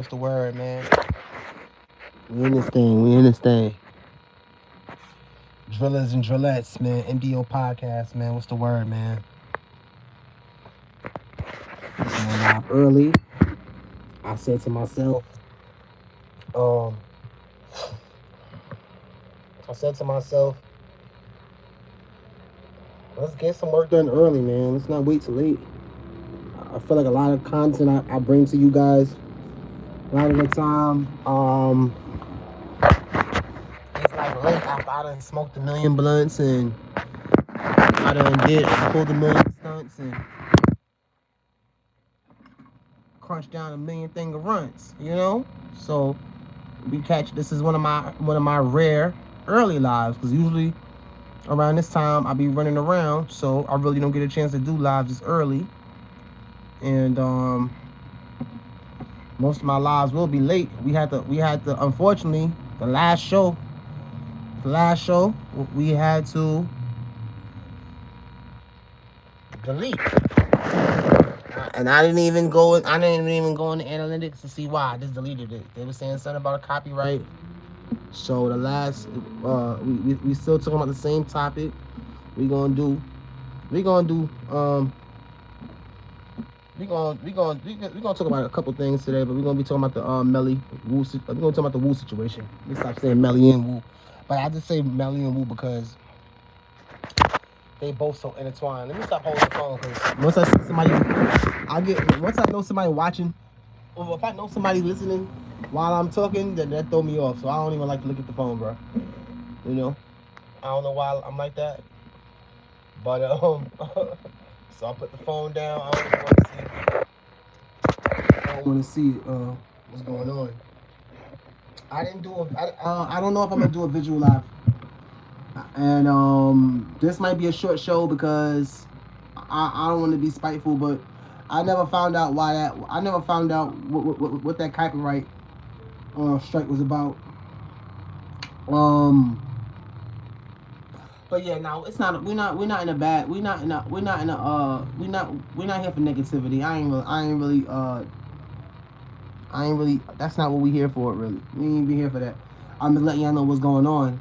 What's the word, man? We in this thing. We in this thing. Drillers and drillettes, man. MDO podcast, man. What's the word, man? Going live early. I said to myself, um, I said to myself, let's get some work done early, man. Let's not wait till late. I feel like a lot of content I bring to you guys a lot of the time, it's like late after I done smoked a million blunts and I done pulled a million stunts and crunched down a million thing of runs, you know? So this is one of my rare early lives, because usually around this time I be running around, so I really don't get a chance to do lives this early. And most of my lives will be late. We had to unfortunately the last show we had to delete. And I didn't even go in the analytics to see why I just deleted it. They were saying something about a copyright. So the last we still talking about the same topic. We're gonna talk about a couple things today, but we're gonna be talking about the Melly Wu. We're gonna talk about the Wu situation. Let me stop saying Melly and Wu, but I just say Melly and Wu because they both so intertwined. Let me stop holding the phone, because once I see somebody, once I know somebody watching, or if I know somebody listening while I'm talking, then that throw me off. So I don't even like to look at the phone, bro. You know, I don't know why I'm like that, but so I put the phone down. I don't want to see what's going on. I don't know if I'm gonna do a visual live, and this might be a short show because I don't want to be spiteful, but I never found out what that copyright strike was about. But yeah, no, it's not. We're not in a bad. We're not here for negativity. I ain't really. That's not what we here for. Really, we ain't be here for that. I'm just letting y'all know what's going on.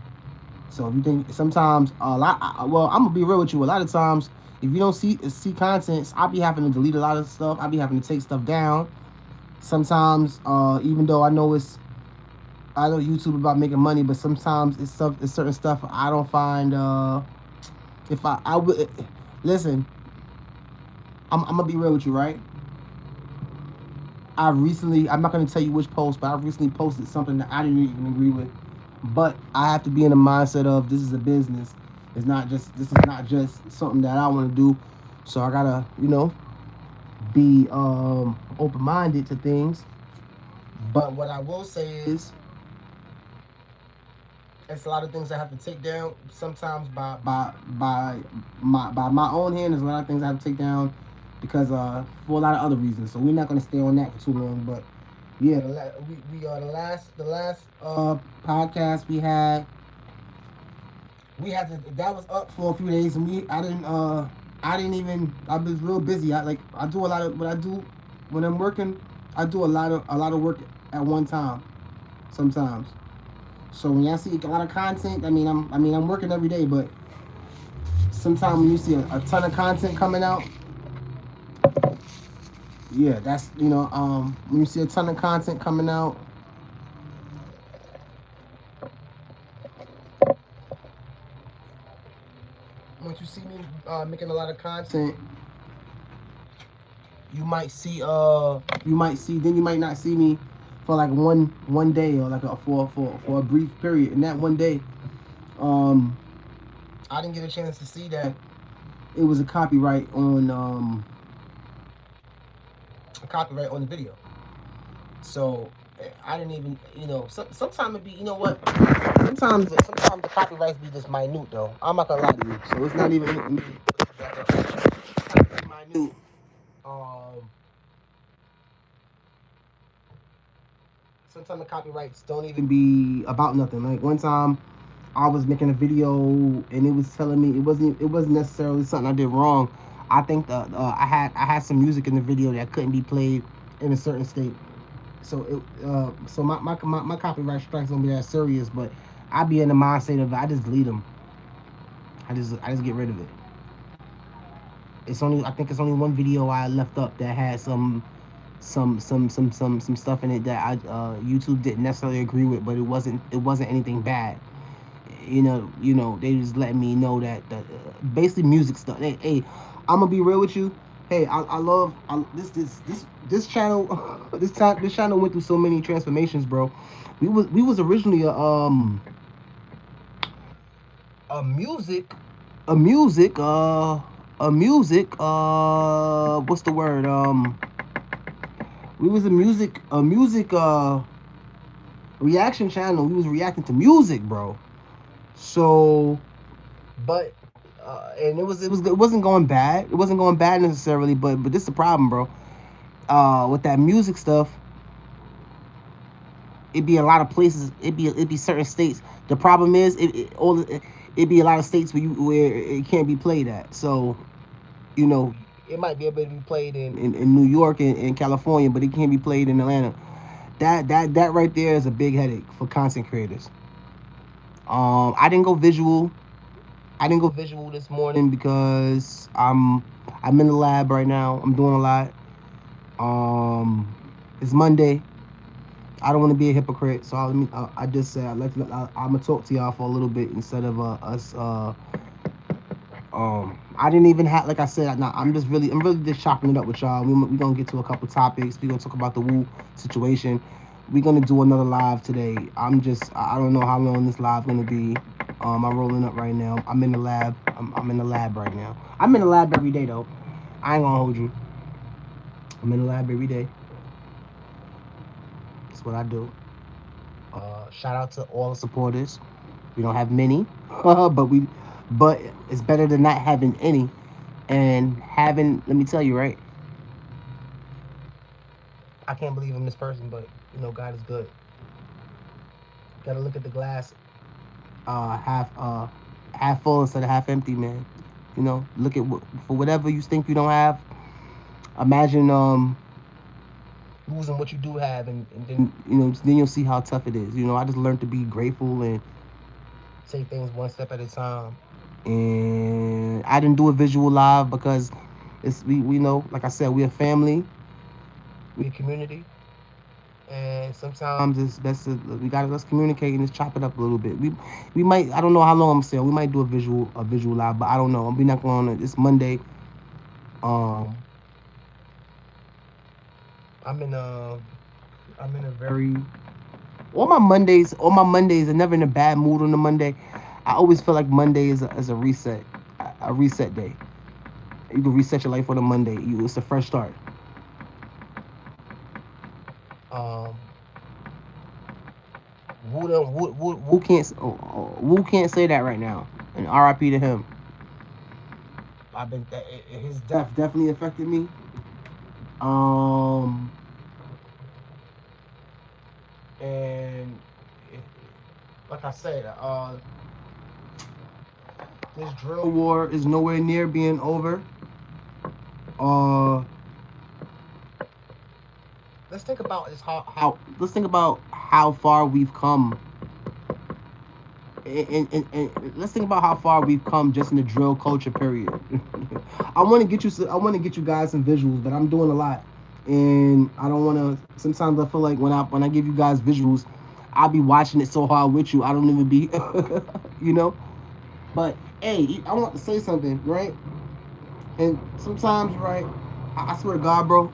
So if you think sometimes I'm gonna be real with you. A lot of times, if you don't see content, I'll be having to delete a lot of stuff. I'll be having to take stuff down. Sometimes, even though I know YouTube about making money, but sometimes it's certain stuff I don't find. If I would listen, I'm gonna be real with you, right? I'm not gonna tell you which post, but I recently posted something that I didn't even agree with. But I have to be in the mindset of this is a business. This is not just something that I want to do. So I gotta, be open-minded to things. But what I will say is, it's a lot of things I have to take down. Sometimes by my own hand, there's a lot of things I have to take down because for a lot of other reasons. So we're not gonna stay on that for too long. But yeah, the last podcast we had that was up for a few days, and I was real busy. I do a lot of what I do when I'm working. I do a lot of work at one time sometimes. So when y'all see a lot of content, I'm working every day, but sometimes when you see a ton of content coming out, yeah, that's when you see a ton of content coming out, once you see me making a lot of content, you might then you might not see me for like one day, or like for a brief period. In that one day, I didn't get a chance to see that it was a copyright on the video. So I didn't even, sometimes it be, sometimes the copyrights be just minute though. I'm not gonna lie to you. So it's not even minute. Sometimes the copyrights don't even be about nothing. Like one time, I was making a video and it was telling me it wasn't necessarily something I did wrong. I think I had some music in the video that couldn't be played in a certain state. So so my copyright strikes don't be that serious, but I be in the mindset of I just delete them. I just get rid of it. It's only I think it's only one video I left up that had some stuff in it that YouTube didn't necessarily agree with, but it wasn't anything bad. They just let me know that basically music stuff. Hey, I'm gonna be real with you. Hey, I love this channel. This channel went through so many transformations, bro. We was originally a music a music a music what's the word we was a music reaction channel. We was reacting to music, bro. So, but and it wasn't going bad. It wasn't going bad necessarily, but this is the problem, bro. With that music stuff, it'd be a lot of places. It'd be certain states. The problem is it'd be a lot of states where it can't be played at. So, you know, it might be able to be played in New York and California, but it can't be played in Atlanta. That right there is a big headache for content creators. I didn't go visual. I didn't go visual this morning because I'm in the lab right now. I'm doing a lot. It's Monday. I don't want to be a hypocrite, so I just say I'm gonna talk to y'all for a little bit instead of us. I didn't even have, like I said, I'm really just chopping it up with y'all. We gonna get to a couple topics. We gonna talk about the Wu situation. We're gonna do another live today. I don't know how long this live gonna be. I'm rolling up right now. I'm in the lab. I'm in the lab right now. I'm in the lab every day though. I ain't gonna hold you. I'm in the lab every day. That's what I do. Shout out to all the supporters. We don't have many, but it's better than not having any. And having, let me tell you, right? I can't believe I'm this person, but God is good. Gotta look at the glass half full instead of half empty, man. Look at for whatever you think you don't have. Imagine losing what you do have, and then you'll see how tough it is. I just learned to be grateful and take things one step at a time. And I didn't do a visual live because we know, like I said, we're a family, we're a community, and sometimes it's best to let's communicate and just chop it up a little bit. We might, I don't know how long I'm saying, we might do a visual live, but I don't know. We're not going to. It's Monday. I'm in a very all my Mondays are never in a bad mood on a Monday. I always feel like Monday is a reset day. You can reset your life on a Monday. It's a fresh start. Wu can't say that right now. And R.I.P. to him. His death definitely affected me. And like I said, this drill war is nowhere near being over. Let's think about let's think about how far we've come. And let's think about how far we've come just in the drill culture period. I want to get you guys some visuals, but I'm doing a lot, and I don't want to. Sometimes I feel like when I give you guys visuals, I'll be watching it so hard with you. I don't even be, But hey, I want to say something, right? And sometimes, right, I swear to God, bro,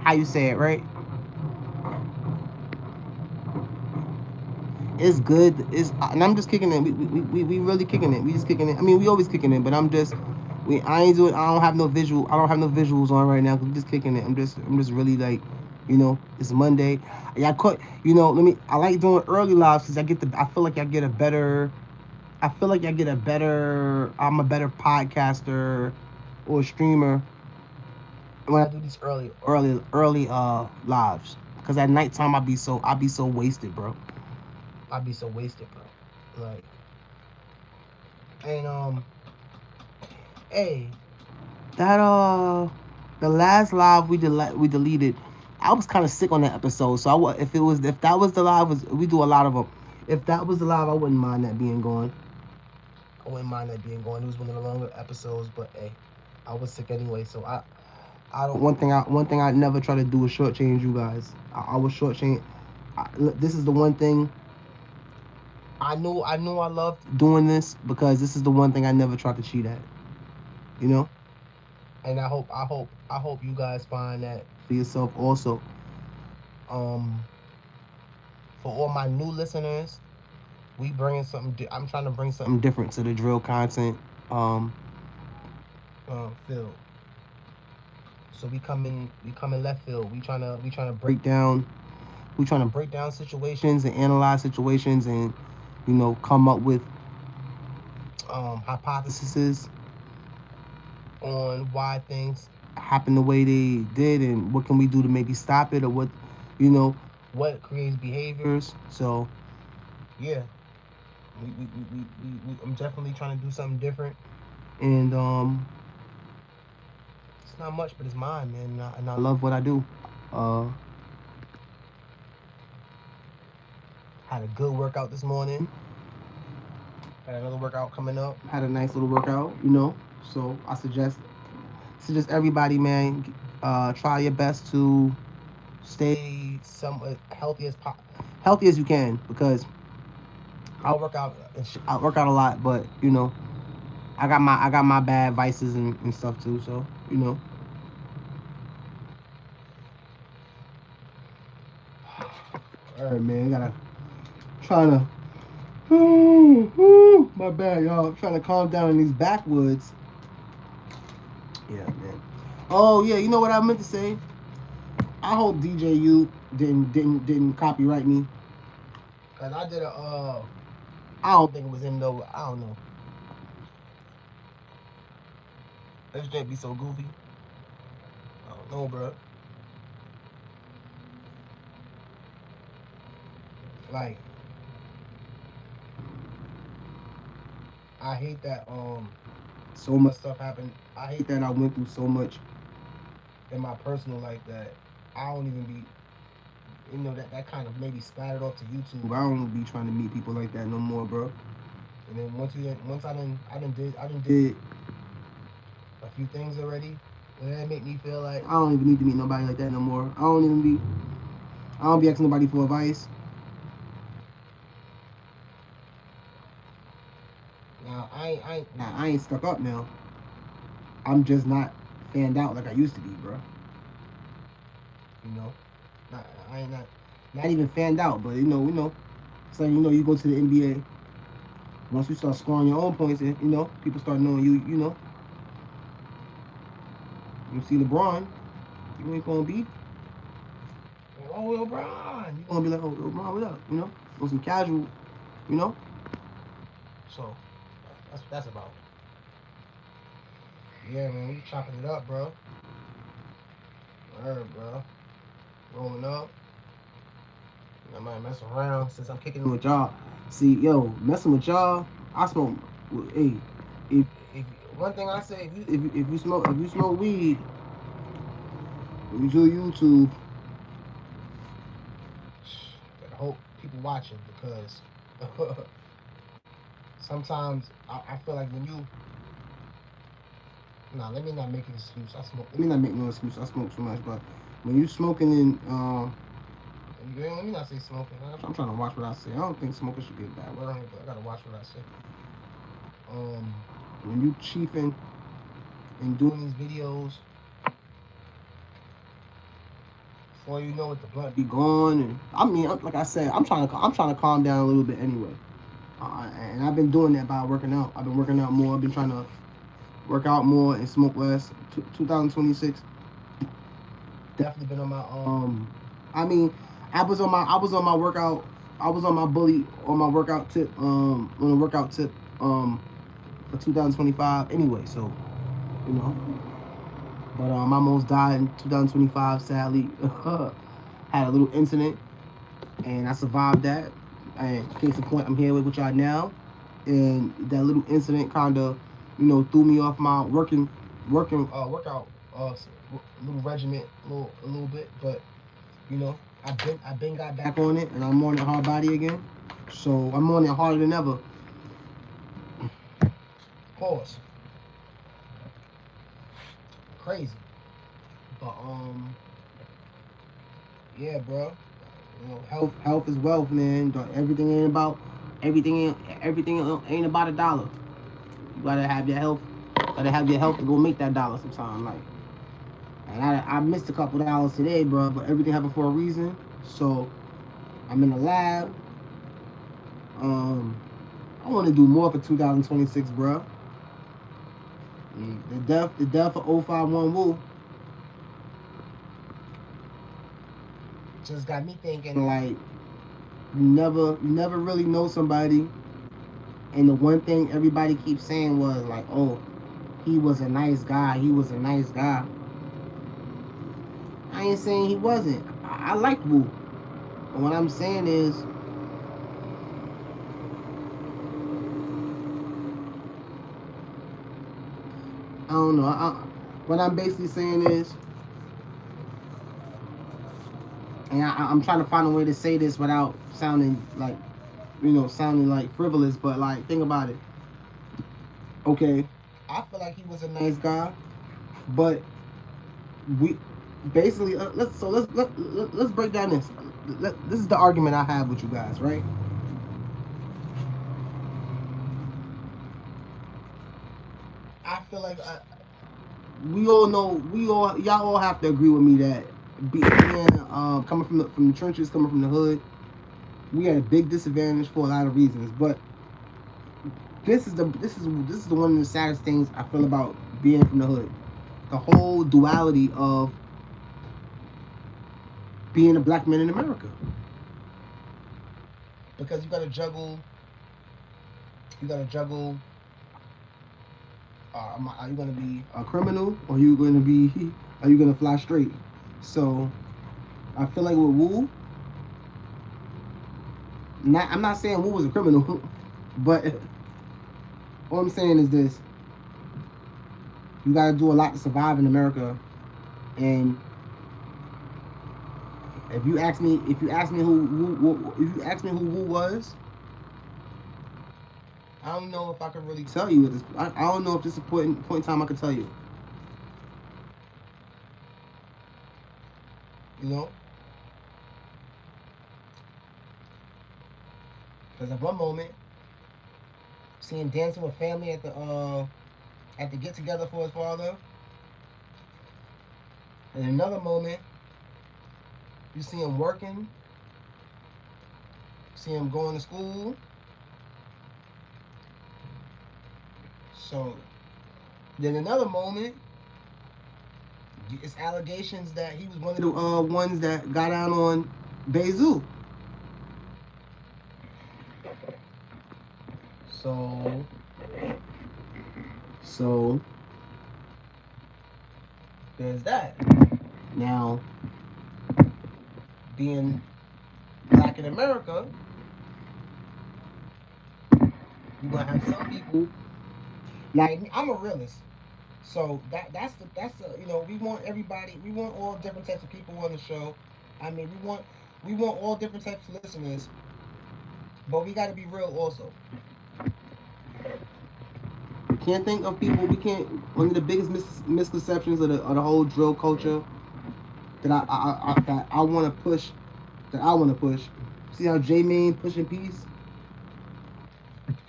how you say it, right? It's good. And I'm just kicking it. We really kicking it. We just kicking it. I mean, we always kicking it, but I ain't doing. I don't have no visuals on right now because we just kicking it. I'm just really like, it's Monday. Yeah, I like doing early lives because I feel like I get a better. I'm a better podcaster or streamer when I do these early lives. Because at nighttime I be so wasted, bro. I'd be so wasted, bro. Like, and hey, that The last live we deleted. I was kind of sick on that episode, so if that was the live, we do a lot of them. If that was the live, I wouldn't mind that being gone. I wouldn't mind that being gone. It was one of the longer episodes, but hey, I was sick anyway, so I don't. One thing I never try to do is shortchange you guys. I was shortchange. This is the one thing. I knew I loved doing this because this is the one thing I never tried to cheat at. You know. And I hope you guys find that for yourself also. For all my new listeners, we bringing something. I'm trying to bring something different to the drill content field. So we come in left field. We trying to break down. We trying to break down situations and analyze situations and come up with hypotheses on why things happen the way they did and what can we do to maybe stop it or what creates behaviors. So yeah, I'm definitely trying to do something different, and it's not much, but it's mine, man, and I love what I do. Had a good workout this morning. Had another workout coming up. Had a nice little workout, So I suggest everybody, man, try your best to stay somewhat healthy as you can, because I work out a lot, but I got my bad vices and stuff too, so all right, man, gotta trying to my bad, y'all. I'm trying to calm down in these backwoods. Yeah, man. Oh yeah, you know what I meant to say? I hope DJU didn't copyright me. Cause I did I don't think it was him though. I don't know. This shit be so goofy. I don't know, bro. Like, I hate that so much stuff happened. I hate that I went through so much in my personal life that I don't even be, that kind of maybe splattered off to YouTube. I don't be trying to meet people like that no more, bro. And then once I done did a few things already, and that make me feel like I don't even need to meet nobody like that no more. I don't be asking nobody for advice. Now I ain't stuck up now. I'm just not fanned out like I used to be, bro. I ain't not even fanned out, but it's like you go to the NBA. Once you start scoring your own points, and people start knowing you. You see LeBron, you ain't gonna be, oh LeBron, you gonna be like, oh LeBron, what up? On some casual, So that's about it. Yeah, man, we chopping it up, bro. Alright, bro. Rolling up. I might mess around since I'm kicking it with y'all. See, yo, messing with y'all, I smoke. Hey, if one thing I say, if you smoke weed, if you do YouTube, I hope people watching, because sometimes I feel like when you. Nah, let me not make an excuse. Let me not make no excuse. I smoke too much, but when you smoking in, let me not say smoking. I'm trying to watch what I say. I don't think smoking should be a bad word, but I gotta watch what I say. When you chiefing and doing these videos, before you know it, the blunt be gone. And I mean, like I said, I'm trying to calm down a little bit anyway. And I've been doing that by working out. I've been working out more. I've been trying to work out more and smoke less. 2026. Definitely been on my I mean, I was on my workout. I was on my workout tip. On a workout tip. For 2025. Anyway, so But I almost died in 2025. Sadly, had a little incident, and I survived that. And case in point, I'm here with y'all now. And that little incident kind of, threw me off my workout little regiment, a little bit, but you know, I've been got back on it, and I'm on it hard body again. So I'm on it harder than ever. Pause. Crazy, but yeah, bro. You know, health is wealth, man. Everything ain't about everything ain't about a dollar. You gotta have your health. Gotta have your health to go make that dollar sometime. Like, and I missed a couple dollars today, bro. But everything happened for a reason. So I'm in the lab. I want to do more for 2026, bro. The death of 051 Wu just got me thinking, like, you never really know somebody, and the one thing everybody keeps saying was like, oh, he was a nice guy, he was a nice guy. I ain't saying he wasn't. I liked Wu, but what I'm saying is, I don't know. What I'm basically saying is, and I'm trying to find a way to say this without sounding like, sounding like frivolous, but like, think about it. Okay, I feel like he was a nice guy, but we basically let's break down this. This is the argument I have with you guys, right? I feel like y'all all have to agree with me that being coming from the trenches, coming from the hood, we had a big disadvantage for a lot of reasons. But this is the one of the saddest things I feel about being from the hood. The whole duality of being a black man in America, because you got to juggle. Are you going to be a criminal, or are you going to fly straight? So I feel like with Wu, I'm not saying Wu was a criminal, but all I'm saying is this: you got to do a lot to survive in America. And if you ask me who Wu was, I don't know if I can really tell you. I don't know if this is a point in time I can tell you. You know? Because at one moment, seeing Dancing with Family at the get together for his father, and another moment, you see him working, see him going to school. So then another moment, it's allegations that he was one of the ones that got out on Beizhu. So there's that. Now, being black in America, you're gonna have some people. Like, I'm a realist, so that's the we want everybody, we want all different types of people on the show. I mean, we want all different types of listeners, but we got to be real also. We can't think of people. We can't. One of the biggest misconceptions of the whole drill culture that I want to push. See how J-Mane pushing peace?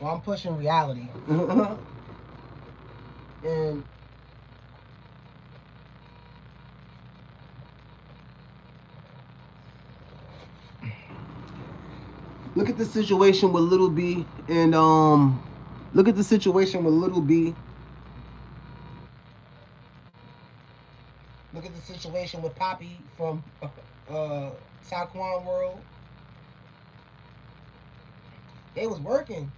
Well, I'm pushing reality. And look at the situation with Little B, and look at the situation with Little B. Look at the situation with Poppy from Taekwon World. They was working.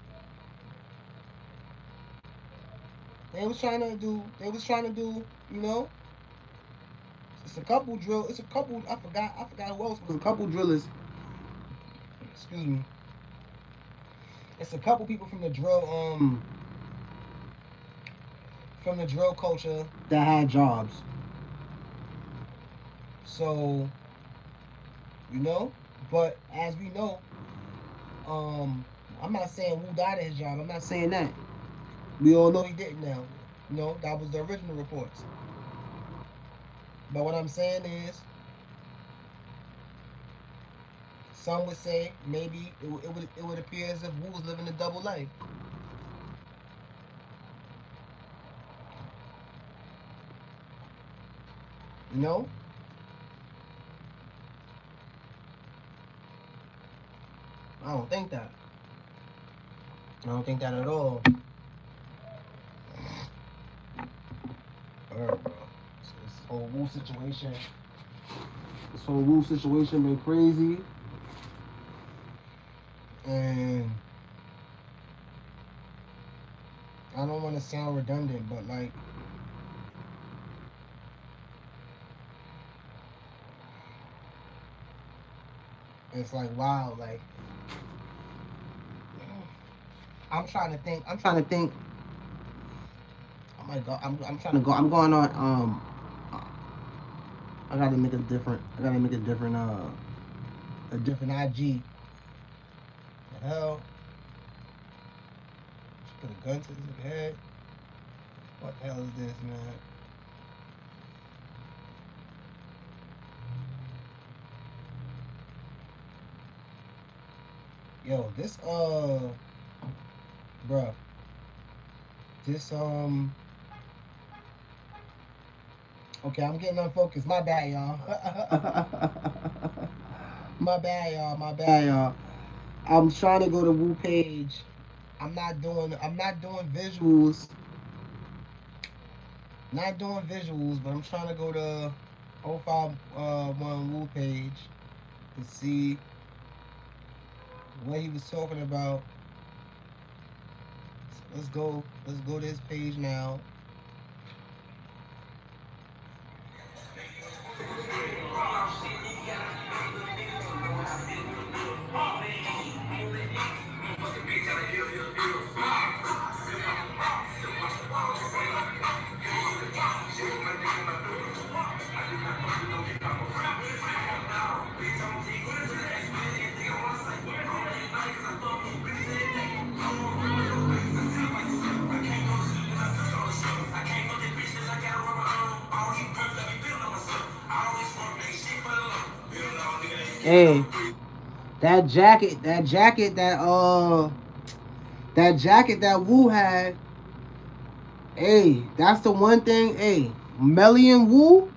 They was trying to do, you know. It's a couple, I forgot who else was a couple drillers. Excuse me. It's a couple people from the drill culture that had jobs. So, you know, but as we know, I'm not saying Wu died at his job. I'm not saying that. We all know he didn't now. You know, that was the original reports. But what I'm saying is, some would say maybe it would appear as if Wu was living a double life. You know? I don't think that. I don't think that at all. Alright, bro. So this whole Wu situation. This whole Wu situation been crazy. And I don't want to sound redundant, but like, it's like wow, like I'm trying to think. Oh my god, I'm trying to go. I'm going on. I gotta make a different. A different IG. The hell? Just put a gun to his head. What the hell is this, man? Yo, this bruh, this okay, I'm getting unfocused. My bad, y'all. My bad, y'all. My bad, y'all. I'm trying to go to Wu page. I'm not doing visuals. Not doing visuals, but I'm trying to go to 051 Wu page to see what he was talking about. So let's go to his page now. Hey, that jacket that Wu had. Hey, that's the one thing. Hey, Melly and Wu,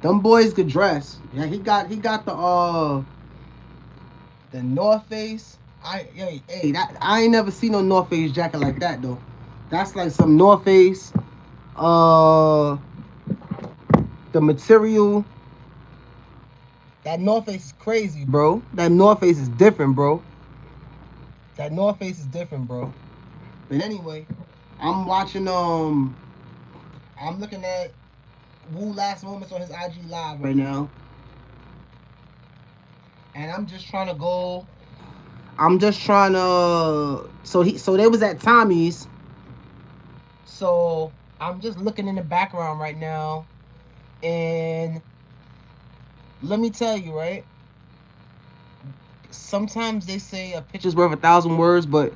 them boys could dress. Yeah, he got the North Face. That I ain't never seen no North Face jacket like that though. That's like some North Face. Uh, the material. That North Face is crazy, bro. That North Face is different, bro. That North Face is different, bro. But anyway, I'm watching. I'm looking at Wu last moments on his IG live right now, and I'm just trying to go. I'm just trying to. So they was at Tommy's. So I'm just looking in the background right now, and let me tell you, right? Sometimes they say a picture's worth 1,000 words, but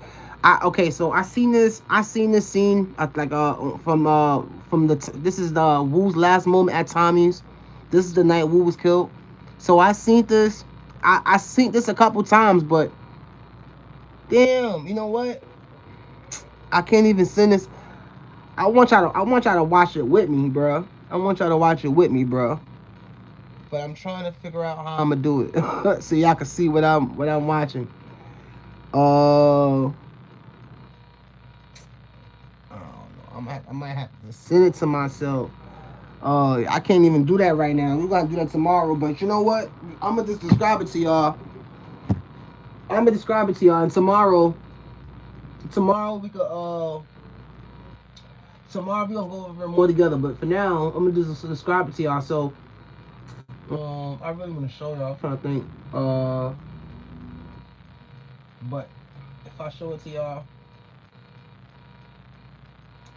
so I seen this scene from this is the Wu's last moment at Tommy's. This is the night Wu was killed. So I seen this. I seen this a couple times, but damn, you know what? I can't even send this. I want y'all to watch it with me, bro. I want y'all to watch it with me, bro. But I'm trying to figure out how I'm gonna do it so y'all can see what I'm watching. I don't know. I might have to send it to myself. I can't even do that right now. We're gonna do that tomorrow. But you know what? I'm gonna just describe it to y'all. And tomorrow we could tomorrow we gonna go over more together. But for now, I'm gonna just describe it to y'all. So I really want to show y'all. I'm trying to think. But if I show it to y'all,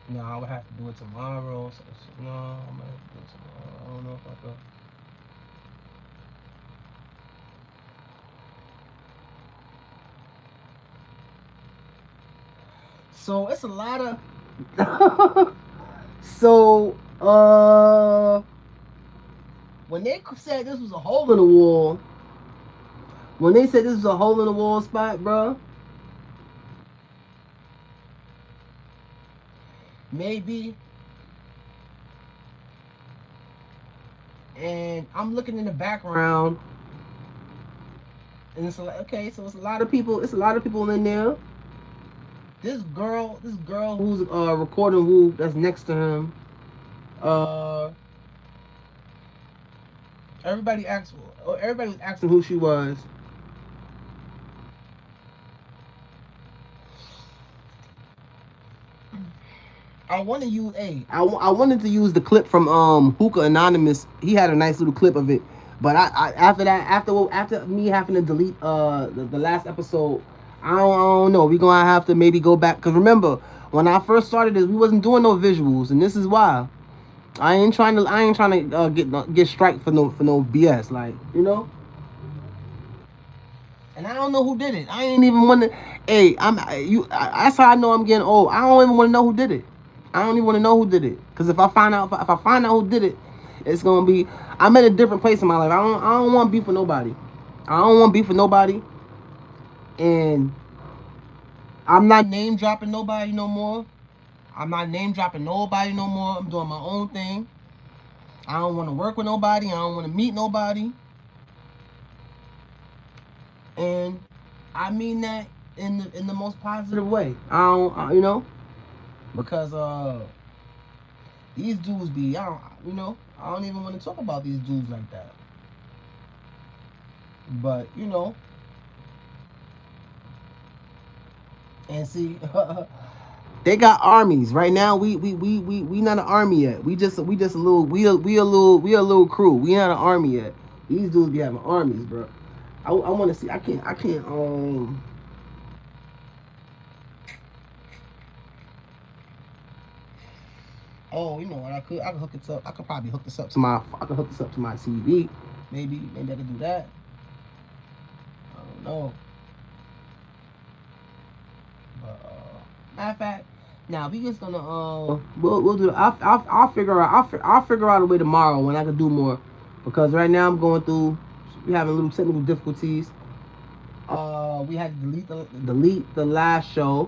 no, I would have to do it tomorrow. So no, I'm gonna have to do it tomorrow. I don't know if I could. So it's a lot of so when they said this was a hole in the wall, when they said this was a hole in the wall spot, bro, maybe. And I'm looking in the background, and it's like, okay, so it's a lot of people. It's a lot of people in there. This girl who's recording Wu, that's next to him. Uh, everybody was asking who she was. I want to use I wanted to use the clip from Hookah Anonymous. He had a nice little clip of it, but I after that after me having to delete the last episode, I don't know. We gonna have to maybe go back, because remember when I first started this, we wasn't doing no visuals, and this is why I ain't trying to get strike for no BS, like, you know. And I don't know who did it. I ain't even want to. Hey, that's how I know I'm getting old. I don't even want to know who did it. I don't even want to know who did it. Cause if I find out who did it, it's gonna be. I'm in a different place in my life. I don't want beef with nobody. I don't want beef with nobody. And I'm not name dropping nobody no more. I'm not name dropping nobody no more. I'm doing my own thing. I don't want to work with nobody. I don't want to meet nobody. And I mean that in the most positive way. I don't, you know, because these dudes be, I don't even want to talk about these dudes like that. But you know, and see, they got armies right now. We not an army yet. We just a little we a little crew. We not an army yet. These dudes be having armies, bro. I want to see. I can't. Oh, you know what? I could hook it up. I could probably hook this up to my. I could hook this up to my TV. Maybe I could do that. I don't know. But matter of fact, now we just gonna we'll do. I'll figure out. I'll figure out a way tomorrow when I can do more, because right now I'm going through. We having little technical difficulties. We had to delete the last show.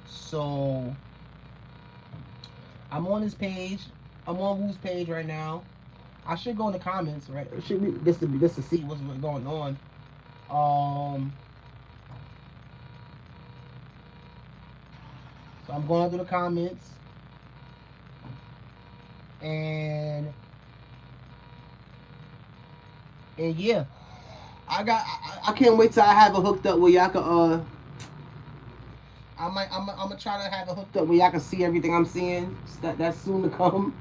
So I'm on his page. I'm on Wu's page right now. I should go in the comments, right? It should be just to see what's going on. So I'm going through the comments, and yeah, I can't wait till I have it hooked up where y'all can I'm gonna try to have it hooked up where y'all can see everything I'm seeing. That's soon to come.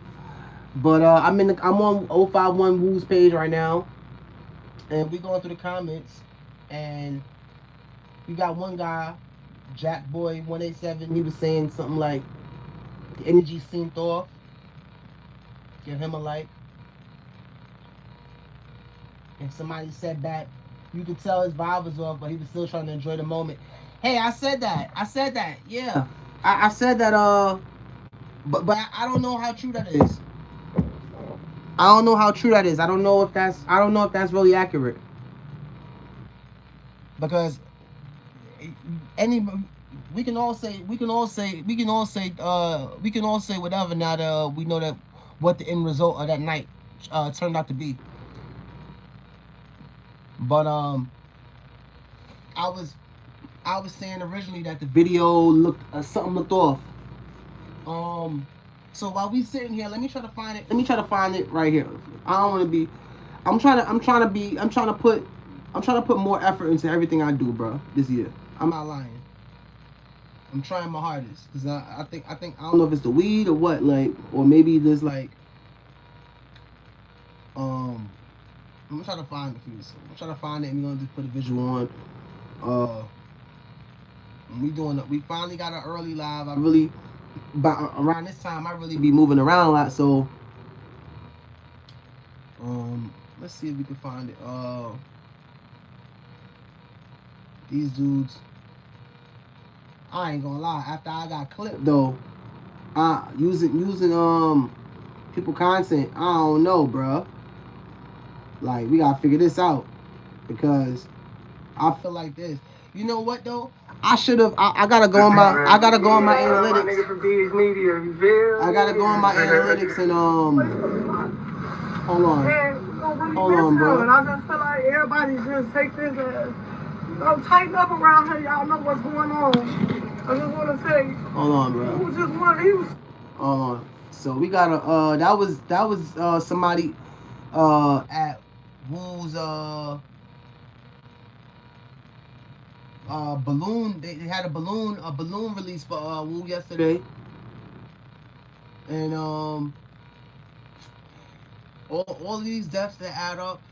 But I'm on 051 Wu's page right now, and we going through the comments, and we got one guy, Jack Boy 187. He was saying something like, "The energy seemed off." Give him a like. And somebody said that you could tell his vibe was off, but he was still trying to enjoy the moment. Hey, I said that. Yeah, I said that. But I don't know how true that is. I don't know how true that is. I don't know if that's really accurate. Because any we can all say whatever now that we know that what the end result of that night turned out to be. But I was saying originally that the video looked something looked off. So while we sitting here, let me try to find it. Let me try to find it right here. I don't want to be. I'm trying to put more effort into everything I do, bro. This year, I'm not lying. I'm trying my hardest, because I think I don't know if it's the weed or what, like, or maybe there's like I'm gonna try to find it for you. So I'm trying to find it, and we're gonna just put a visual on. We finally got an early live. I really, by around this time, I really be moving around a lot. So let's see if we can find it. These dudes. I ain't gonna lie. After I got clipped though, using people content, I don't know, bro. Like, we gotta figure this out because I feel like this. You know what though? I should have. I gotta go on my. I gotta go on my analytics. I gotta go on my analytics and Hold on. Hold on, bro. And I just feel like everybody just take this as, tighten up around here. Y'all know what's going on. I just want to say. Hold on, bro. He was just one. He was. Hold on. So we got a. That was somebody at Woo's balloon. They had a balloon release for Woo yesterday, and all these deaths that add up.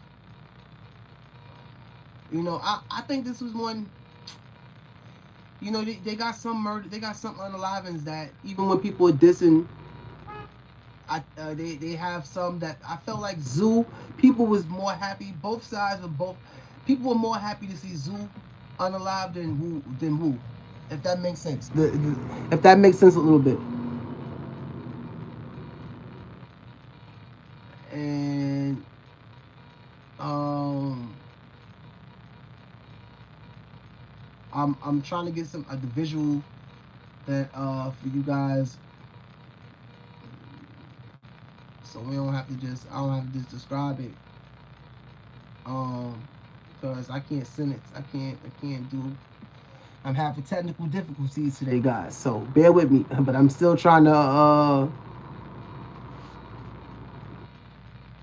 You know, I think this was one. You know, they got some murder. They got some unalivings that even when people are dissing, they have some that I felt like Zoo. People was more happy. Both sides of both. People were more happy to see Zoo unalived than Woo. If that makes sense. If that makes sense a little bit. And I'm trying to get the visual that for you guys, so we don't have to just I don't have to just describe it, because I can't send it. I can't do. I'm having technical difficulties today, guys. So bear with me. But I'm still trying to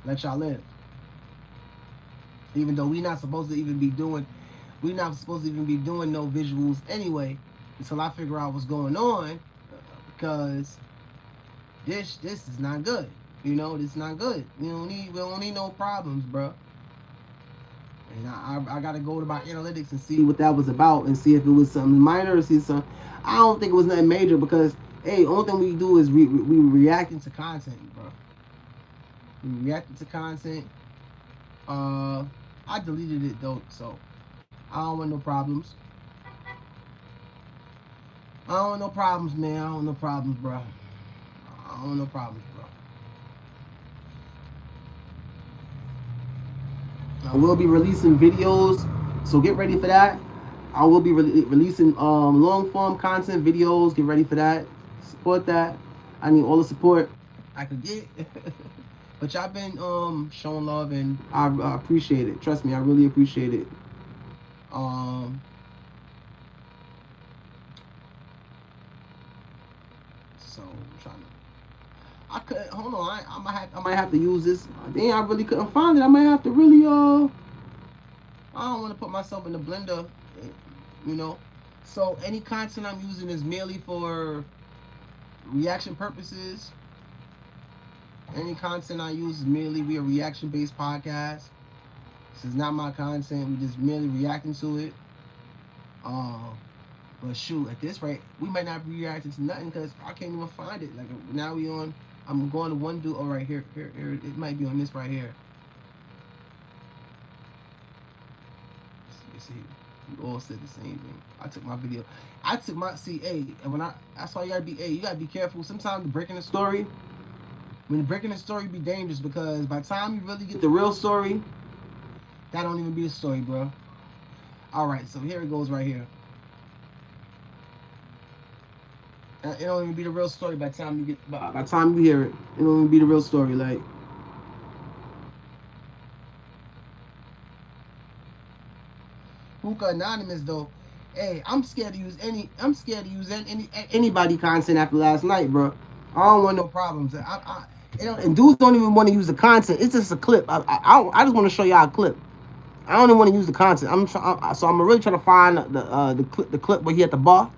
let y'all live. Even though we're not supposed to even be doing no visuals anyway until I figure out what's going on, because this is not good. You know, this is not good. We don't need no problems, bro. And I gotta go to my analytics and see what that was about and see if it was something minor or see something. I don't think it was nothing major because, hey, only thing we do is we reacting to content, bro. We reacting to content. I deleted it though, so I don't want no problems. I don't want no problems, man. I don't want no problems, bro. I don't want no problems, bro. I will be releasing videos, so get ready for that. I will be releasing long form content videos. Get ready for that. Support that. I need all the support I could get. But y'all been showing love, and I appreciate it. Trust me, I really appreciate it. So I'm trying to. I could hold on. I might have to use this. Dang, I really couldn't find it. I might have to really I don't want to put myself in the blender, you know. So any content I'm using is merely for reaction purposes. Any content I use is merely be a reaction-based podcast. This is not my content. We just merely reacting to it. But shoot, at this rate, we might not be reacting to nothing because I can't even find it. Like now we on. I'm going to one dude. Oh, right here. It might be on this right here. See, we all said the same thing. I took my video. And that's why you gotta be careful. Sometimes breaking the story. When you're breaking the story, be dangerous because by the time you really get the real story, that don't even be a story, bro. All right, so here it goes right here. It don't even be the real story by the time you hear it. It don't even be the real story, like. Hookah Anonymous though, hey, I'm scared to use anybody content after last night, bro. I don't want no problems. And dudes don't even want to use the content. It's just a clip. I just want to show y'all a clip. I don't even want to use the content. So I'm really trying to find the clip where he at the bar.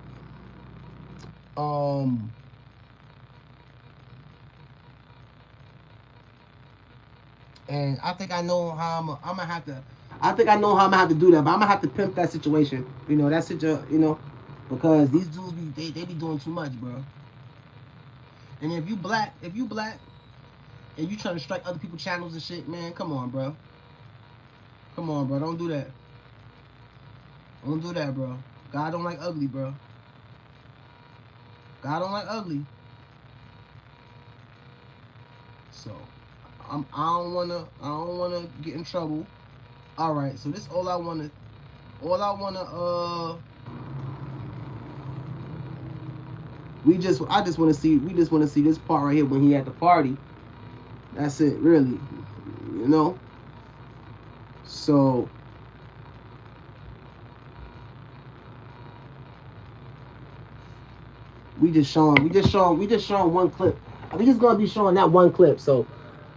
And I think I know how I'm gonna have to. I think I know how I'm gonna have to do that, but I'm gonna have to pimp that situation. You know, because these dudes they be doing too much, bro. And if you black, and you trying to strike other people's channels and shit, man, come on, bro. Come on, bro. Don't do that. Don't do that, bro. God don't like ugly, bro. God don't like ugly. So I don't wanna get in trouble. All right, so this all I wanna I just wanna see this part right here when he at the party. That's it, really. You know? So we just showing one clip. We just gonna be showing that one clip. So,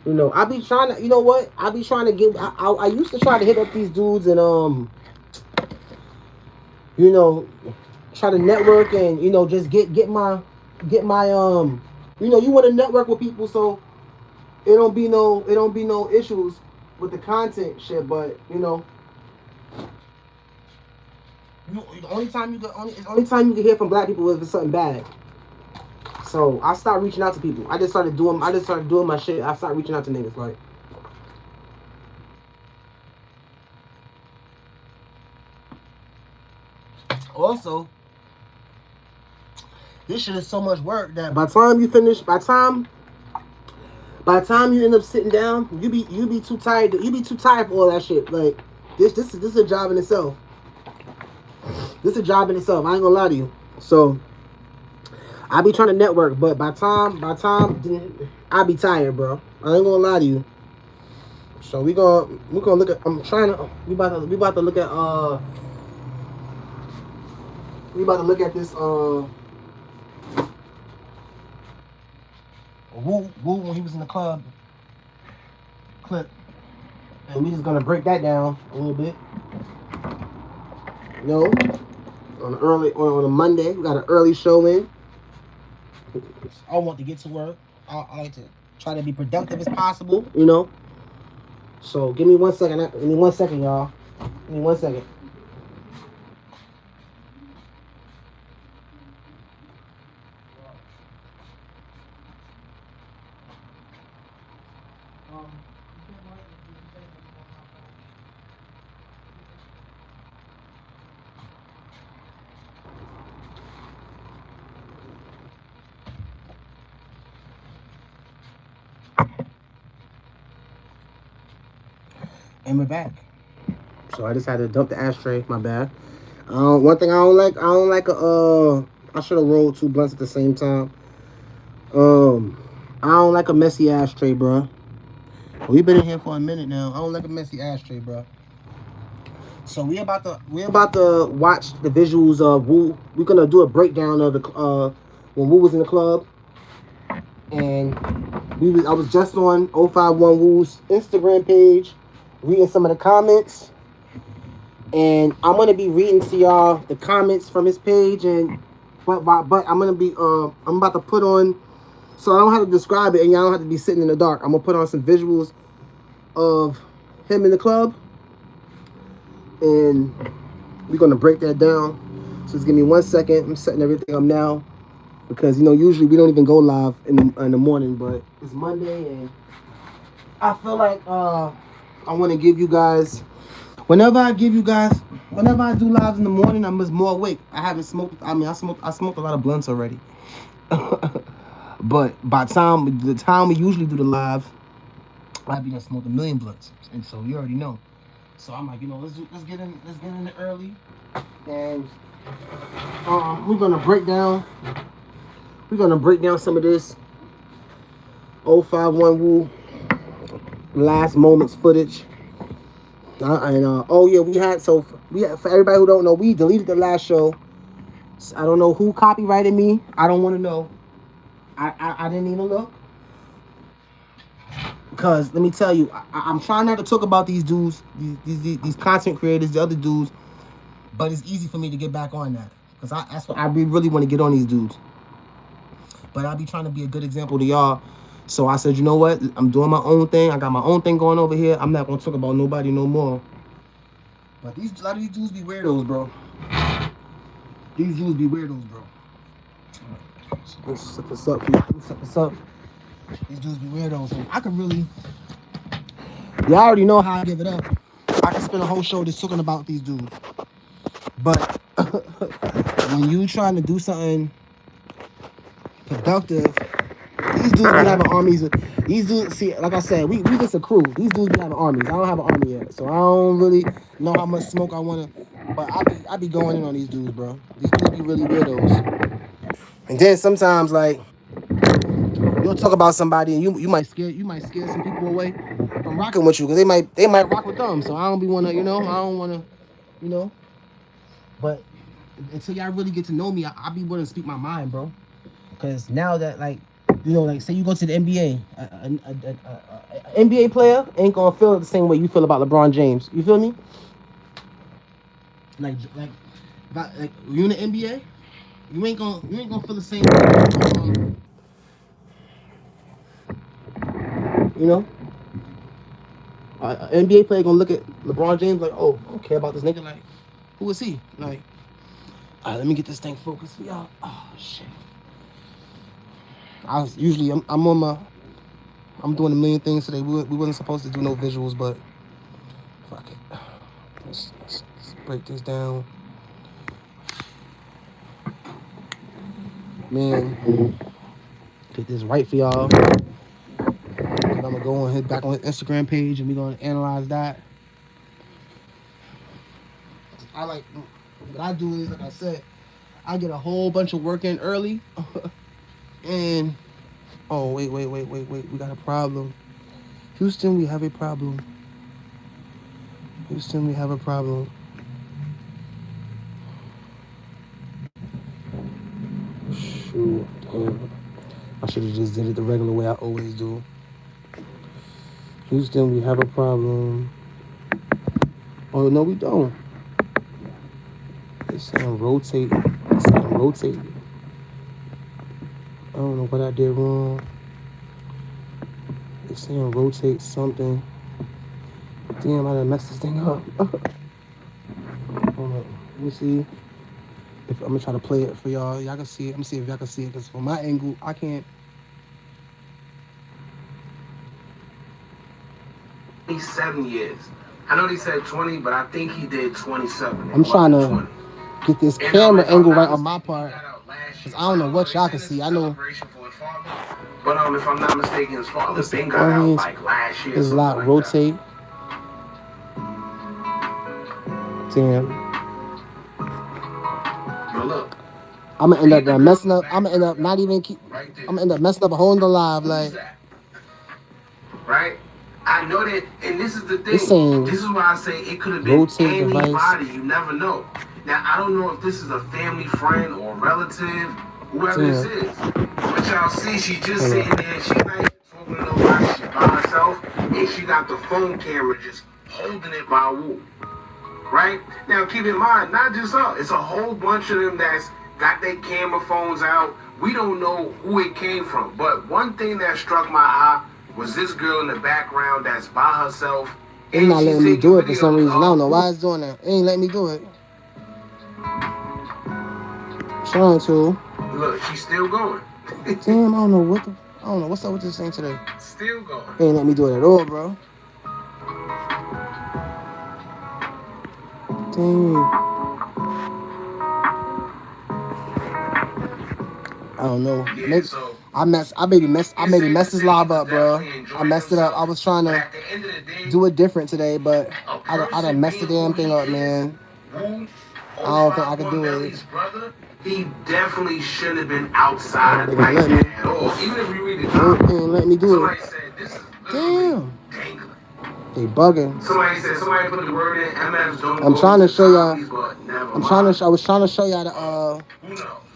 you know, I be trying to, you know what? I be trying to get. I used to try to hit up these dudes and you know, try to network and you know just get my you know, you want to network with people so it don't be no issues with the content shit. But you know, the only time you can hear from black people is if it's something bad. So I started reaching out to people. I just started doing my shit. I started reaching out to niggas like. Also, this shit is so much work that by the time you end up sitting down, you be too tired. You be too tired for all that shit. Like this is a job in itself. This is a job in itself. I ain't gonna lie to you. So I be trying to network, but by time I be tired, bro. I ain't gonna lie to you. So we gonna look at. We about to look at this Woo when he was in the club clip, and we just gonna break that down a little bit. You know, on a Monday, we got an early show in. I want to get to work. I like to try to be productive as possible. You know. So give me 1 second. Give me 1 second, y'all. Give me 1 second. And we're back. So I just had to dump the ashtray. My bad. One thing I don't like I should have rolled 2 blunts at the same time. I don't like a messy ashtray, bro. We've been in here for a minute now. I don't like a messy ashtray, bro. So we about to watch the visuals of Woo. We're gonna do a breakdown of the when Woo was in the club, and I was just on 051 Woo's Instagram page, reading some of the comments, and I'm gonna be reading to y'all the comments from his page, and but I'm gonna be I'm about to put on, so I don't have to describe it and y'all don't have to be sitting in the dark. I'm gonna put on some visuals of him in the club, and we're gonna break that down. So just give me 1 second. I'm setting everything up now because you know usually we don't even go live in the morning, but it's Monday and I feel like I want to give you guys. Whenever I do lives in the morning, I'm just more awake. I haven't smoked. I mean, I smoked a lot of blunts already. But by the time we usually do the live, I've been smoked 1 million blunts, and so you already know. So I'm like, you know, let's get in it early, and we're gonna break down some of this 051 Woo last moments footage. Oh yeah, we had for everybody who don't know, we deleted the last show. I don't know who copyrighted me. I don't want to know. I didn't even look. Because let me tell you, I'm trying not to talk about these dudes, these content creators, the other dudes, but it's easy for me to get back on that. Because that's what I really want to get on these dudes. But I'll be trying to be a good example to y'all. So I said, you know what? I'm doing my own thing. I got my own thing going over here. I'm not going to talk about nobody no more. But a lot of these dudes be weirdos, bro. These dudes be weirdos, bro. Let's set this up for you. These dudes be weirdos. So I could really... Y'all already know how I give it up. I can spend a whole show just talking about these dudes. But when you trying to do something productive. These dudes be having armies. These dudes, see, like I said, we just a crew. These dudes be having armies. I don't have an army yet, so I don't really know how much smoke I want to. But I be going in on these dudes, bro. These dudes be really weirdos. And then sometimes, like, you'll talk about somebody and you might scare some people away from rocking with you because they might rock with them. So I don't be wanna, I don't wanna, you know. But until y'all really get to know me, I be willing to speak my mind, bro. Because now that, like, like, say you go to the NBA, an NBA player ain't gonna feel the same way you feel about LeBron James. You feel me? Like you in the NBA, you ain't gonna feel the same way. You know, an NBA player gonna look at LeBron James like, oh, I don't care about this nigga. Like, who is he? Like, all right, let me get this thing focused for y'all. Oh shit. I'm doing a million things today. We wasn't supposed to do no visuals, but fuck it. Let's break this down. Man, get this right for y'all. I'm gonna go on back on his Instagram page and we're gonna analyze that. What I do is, like I said, I get a whole bunch of work in early. And oh wait, we got a problem. Houston, we have a problem. Houston, we have a problem. Shoot, damn. I should have just did it the regular way I always do. Houston, we have a problem. Oh no, we don't. It's saying rotate. It's saying rotate. I don't know what I did wrong. It's saying rotate something. Damn, I done messed this thing up. Hold on. Let me see. If I'm gonna try to play it for y'all. Y'all can see it. Let me see if y'all can see it. Because from my angle, I can't. 7 years. I know they said 20, but I think he did 27. I'm trying to get this camera angle right on my part. Because I don't know what y'all can see. I know. But if I'm not mistaken, his father been got out like last year. His lot rotate. Damn. But look. I'm gonna end up messing up. I'm gonna end up not even keep. I'm gonna end up messing up a whole nother live. Like. Right? I know that, and this is the thing. This is why I say it could have been anybody. Device. You never know. Now, I don't know if this is a family friend or relative, whoever this is. But y'all see, she just sitting there. She's not even talking to nobody. She's by herself, and she got the phone camera just holding it by Wu. Right? Now, keep in mind, not just her. It's a whole bunch of them that's got their camera phones out. We don't know who it came from. But one thing that struck my eye was this girl in the background that's by herself. It's not letting me do it for some reason. I don't know why it's doing that. It ain't letting me do it. Trying to. Look, she's still going. Damn, I don't know what's up with this thing today. Still going. It ain't letting me do it at all, bro. Damn. I don't know. Yeah, maybe, so I maybe messed this live up, bro. I messed it up. I was trying to do it different today, but I done messed the damn thing up, man. I don't think I can do it. Brother, he definitely should have been outside like that at all. Even if you read the comment, let me do it. Said, this is damn. Dangling. They bugging. Somebody put the word in. MFs don't. I'm trying to show y'all. I was trying to show y'all the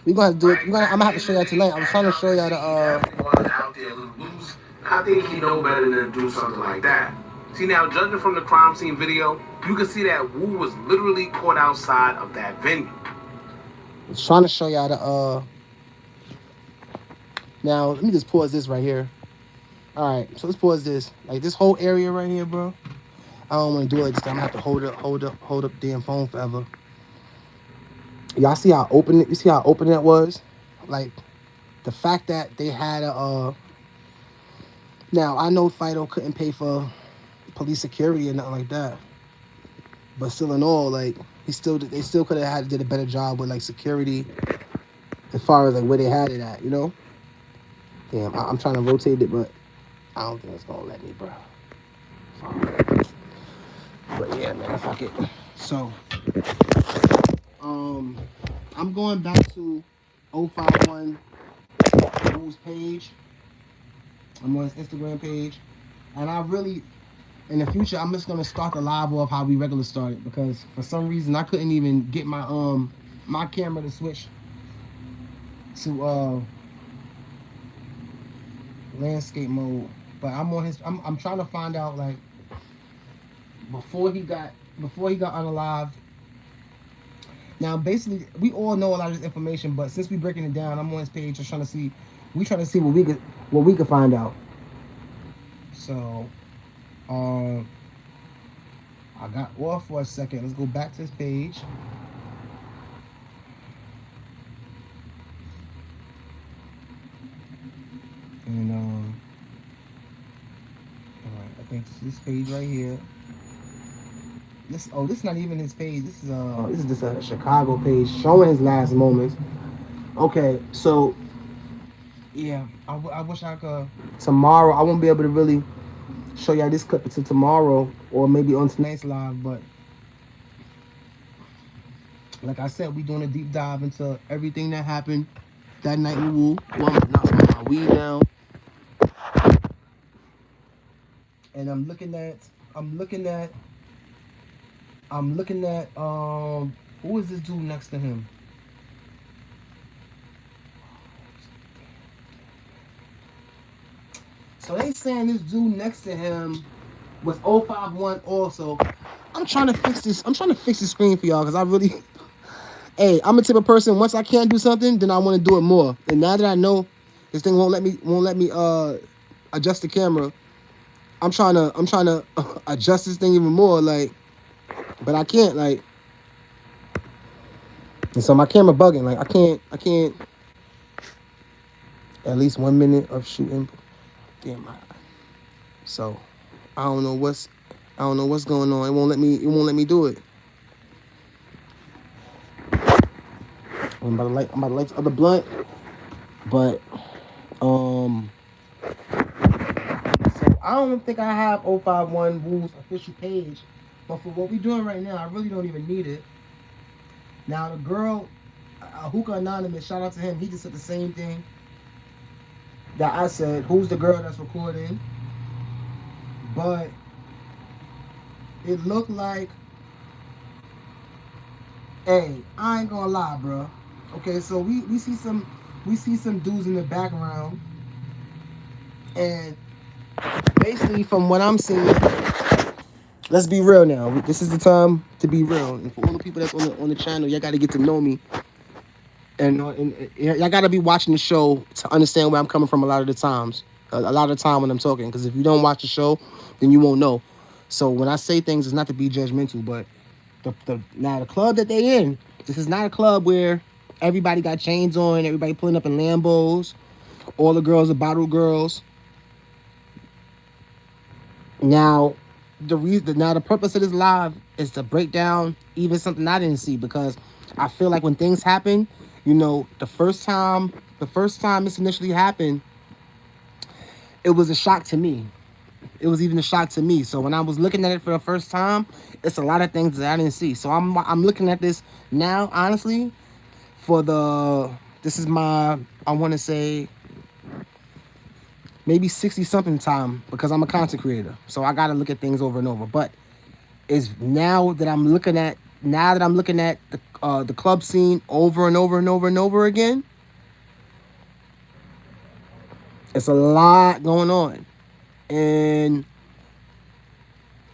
we're gonna have to do it. I'm gonna have to show y'all tonight. I was trying to show y'all the out there loose. I think he know better than to do something like that. See, now, judging from the crime scene video, you can see that Wu was literally caught outside of that venue. I was trying to show y'all the now let me just pause this right here. Alright, so let's pause this. Like this whole area right here, bro. I don't want to do it like this. I'm gonna have to hold up the damn phone forever. Y'all see how open it? You see how open it was? Like the fact that they had a. Now I know Fido couldn't pay for police security or nothing like that, but still in all, like they still could have did a better job with like security, as far as like where they had it at, you know. Damn, I'm trying to rotate it, but I don't think it's gonna let me, bro. But yeah, man, fuck it. So, I'm going back to 051 Woo's page. I'm on his Instagram page, and I really, in the future, I'm just gonna start the live off how we regularly started, because for some reason I couldn't even get my camera to switch to landscape mode. But I'm on his. I'm trying to find out, like, before he got unalived. Now, basically, we all know a lot of this information, but since we breaking it down, I'm on his page just trying to see. We trying to see what we could find out. So, I got off for a second. Let's go back to his page. And all right, I think this page right here. This is not even his page. This is just a Chicago page showing his last moments. Okay, so yeah, I wish I could. Tomorrow, I won't be able to really show y'all this clip until tomorrow, or maybe on tonight's live. But like I said, we doing a deep dive into everything that happened that night with Woo. Well, I'm not putting my weed down. And I'm looking at who is this dude next to him? So they saying this dude next to him was 051 also. I'm trying to fix this screen for y'all, because I really hey, I'm a type of person, once I can't do something, then I want to do it more. And now that I know this thing won't let me adjust the camera, I'm trying to adjust this thing even more, like, but I can't, like. And so my camera bugging, like I can't at least 1 minute of shooting. Damn. So I don't know what's going on. It won't let me do it. I'm about to light the other blunt, but so I don't think I have 051 Woo's official page, but for what we're doing right now, I really don't even need it. Now the girl, Hookah Anonymous, shout out to him. He just said the same thing that I said. Who's the girl that's recording? But it looked like, hey, I ain't gonna lie, bro. Okay, so we see some dudes in the background, and basically from what I'm seeing, let's be real now. This is the time to be real, and for all the people that's on the channel, y'all got to get to know me, and y'all got to be watching the show to understand where I'm coming from a lot of the times. A lot of the time when I'm talking, because if you don't watch the show, then you won't know. So when I say things, it's not to be judgmental, but now the club that they in, this is not a club where everybody got chains on, everybody pulling up in Lambos, all the girls are bottle girls. Now the purpose of this live is to break down even something I didn't see, because I feel like when things happen, you know, the first time this initially happened, it was a shock to me. It was even a shock to me. So when I was looking at it for the first time, it's a lot of things that I didn't see. So I'm looking at this now, honestly, this is my, I want to say, maybe 60-something time, because I'm a content creator. So I got to look at things over and over. But it's now that I'm looking at the club scene over and over and over and over again, it's a lot going on. And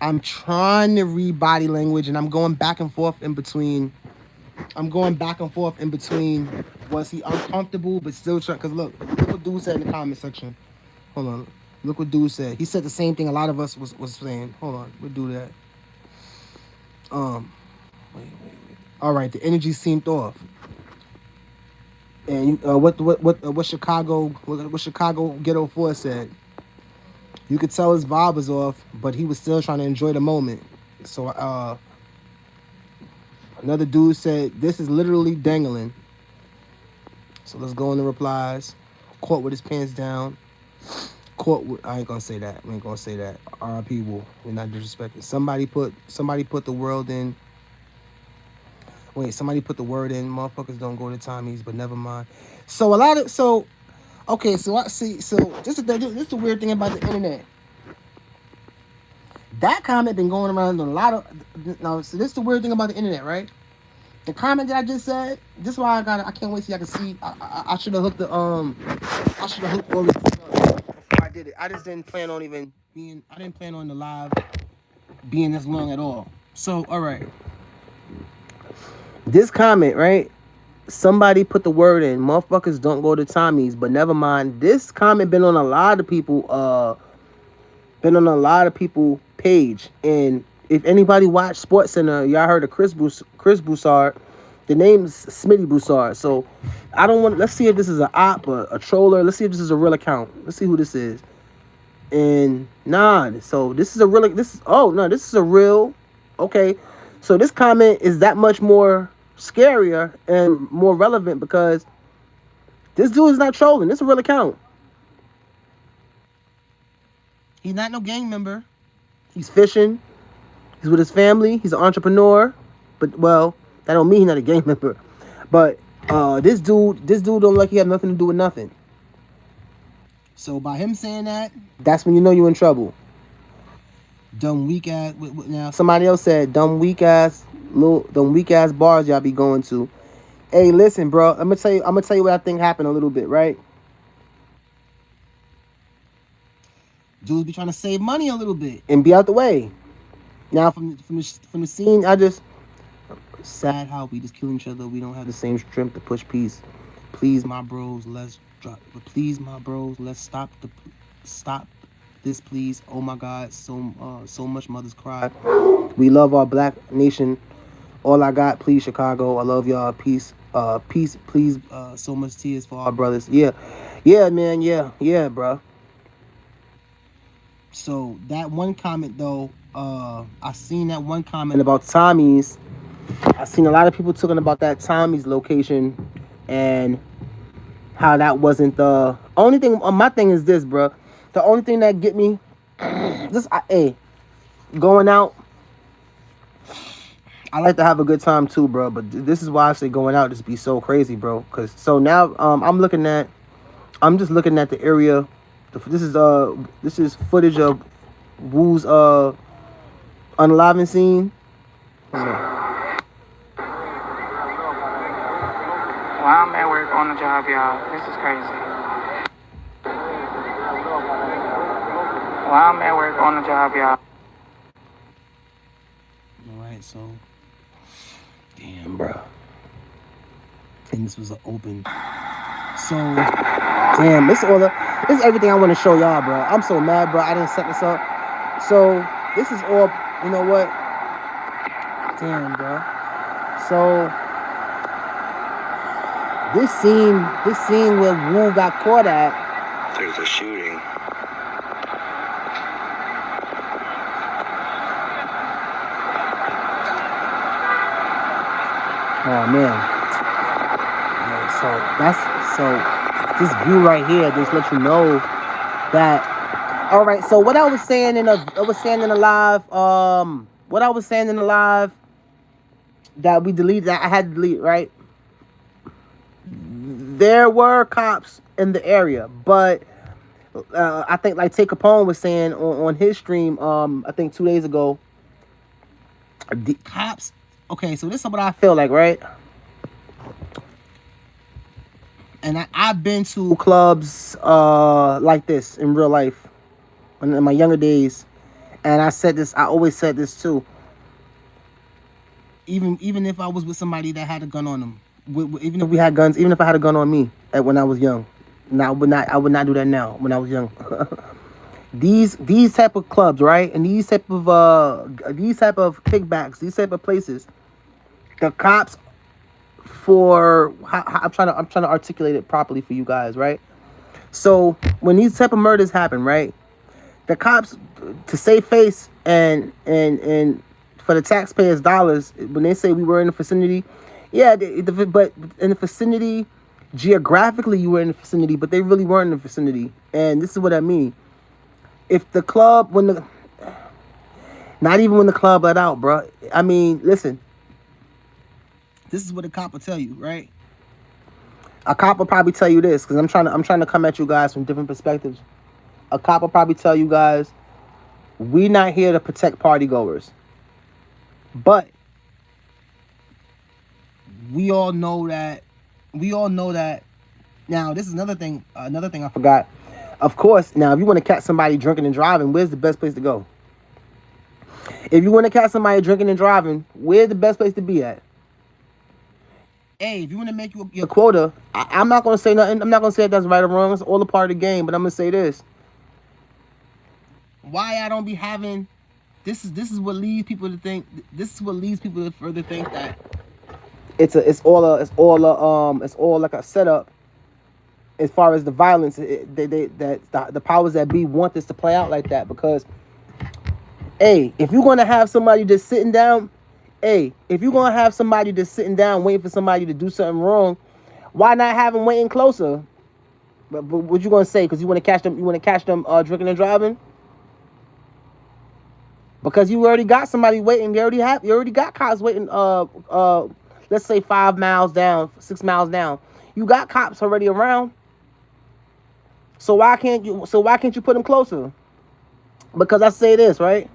I'm trying to read body language, and I'm going back and forth in between. Was he uncomfortable but still trying? Because look what dude said in the comment section. Hold on. Look what dude said. He said the same thing a lot of us was saying. Hold on. We'll do that. Wait. All right. The energy seemed off. And what Chicago Ghetto 4 said. You could tell his vibe was off, but he was still trying to enjoy the moment. So another dude said, this is literally dangling. So let's go in the replies. Caught with his pants down. Caught with, I ain't gonna say that. We ain't gonna say that. R.I.P. Wu. We're not disrespecting. Somebody put the world in. Wait, somebody put the word in. Motherfuckers don't go to Tommy's, but never mind. So okay. So I see. So this is the weird thing about the internet. That comment been going around a lot of. No, so this is the weird thing about the internet, right? The comment that I just said. This is why I can't wait till I can see. I should have hooked I should have hooked all this up before I did it. I just didn't plan on even being. I didn't plan on the live being this long at all. So all right. This comment, right? Somebody put the word in. Motherfuckers don't go to Tommy's, but never mind. This comment been on a lot of people. Page. And if anybody watched Sports Center, y'all heard of Chris Broussard. The name's Smitty Broussard. So I don't want. Let's see if this is an op or a troller. Let's see if this is a real account. Let's see who this is. And nah. So this is a real. This is a real. Okay. So this comment is that much more scarier and more relevant because this dude is not trolling. This is a real account. He's not no gang member. He's fishing. He's with his family. He's an entrepreneur. But well, that don't mean he's not a gang member. But this dude don't look like he have nothing to do with nothing. So by him saying that, that's when you know you're in trouble. Dumb weak ass. Now somebody else said dumb weak ass bars y'all be going to. Hey, listen, bro. I'm gonna tell you what I think happened a little bit, right? Dudes be trying to save money a little bit and be out the way. Now from the scene, I just sad how we just kill each other. We don't have the same strength to push peace. Please, my bros, let's drop. Please, my bros, let's stop this, please. Oh my God, so much mothers cry. We love our black nation. All I got, please, Chicago. I love y'all. Peace, please. So much tears for our brothers. Yeah, man. Yeah, bro. So that one comment though, I seen that one comment about Tommy's. I seen a lot of people talking about that Tommy's location and how that wasn't the only thing. My thing is this, bro. The only thing that get me, going out. I like to have a good time too, bro. But this is why I say going out just be so crazy, bro. Cause so now I'm just looking at the area. This is footage of Wu's unaliving scene. While I'm at work on the job, y'all, this is crazy. While I'm at work on the job, y'all. Alright, so damn, bro. And this was an open. So damn, this is everything I want to show y'all, bro. I'm so mad, bro. I didn't set this up. So this is all, you know what? Damn, bro. So this scene where Wu got caught at. There's a shooting. Oh man. So this view right here just lets you know that. All right. So what I was saying in the live that we deleted, that I had to delete, right? There were cops in the area, but I think like Tay Capone was saying on his stream, I think 2 days ago, the cops. Okay, so this is what I feel like, right? And I've been to clubs like this in real life in my younger days. And I always said this too. Even if I was with somebody that had a gun on them, even if we had guns, even if I had a gun on me when I was young. Now I would not do that now when I was young. These type of clubs, right? And these type of kickbacks, these type of places, the cops, for I'm trying to articulate it properly for you guys, right? So when these type of murders happen, right, the cops, to save face and for the taxpayers' dollars, when they say we were in the vicinity, yeah, but in the vicinity, geographically you were in the vicinity, but they really weren't in the vicinity. And this is what I mean. If the club, not even when the club let out, bro. I mean, listen. This is what a cop will tell you, right? A cop will probably tell you this, because I'm trying to come at you guys from different perspectives. A cop will probably tell you guys, we not here to protect party goers. But we all know that. Now, this is another thing I forgot. Of course, now, if you want to catch somebody drinking and driving, where's the best place to go? If you want to catch somebody drinking and driving, where's the best place to be at? Hey, if you want to make your quota, I'm not going to say nothing. I'm not going to say if that's right or wrong. It's all a part of the game. But I'm going to say this. Why I don't be having... This is what leads people to think... This is what leads people to further think that it's all like a setup as far as the violence. The powers that be want this to play out like that, because, hey, if you're going to have somebody just sitting down... Hey, if you're going to have somebody just sitting down waiting for somebody to do something wrong, why not have them waiting closer? But what you going to say? Because you want to catch them drinking and driving? Because you already got somebody waiting. You already got cops waiting, let's say 5 miles down, 6 miles down. You got cops already around. So why can't you put them closer? Because I say this, right?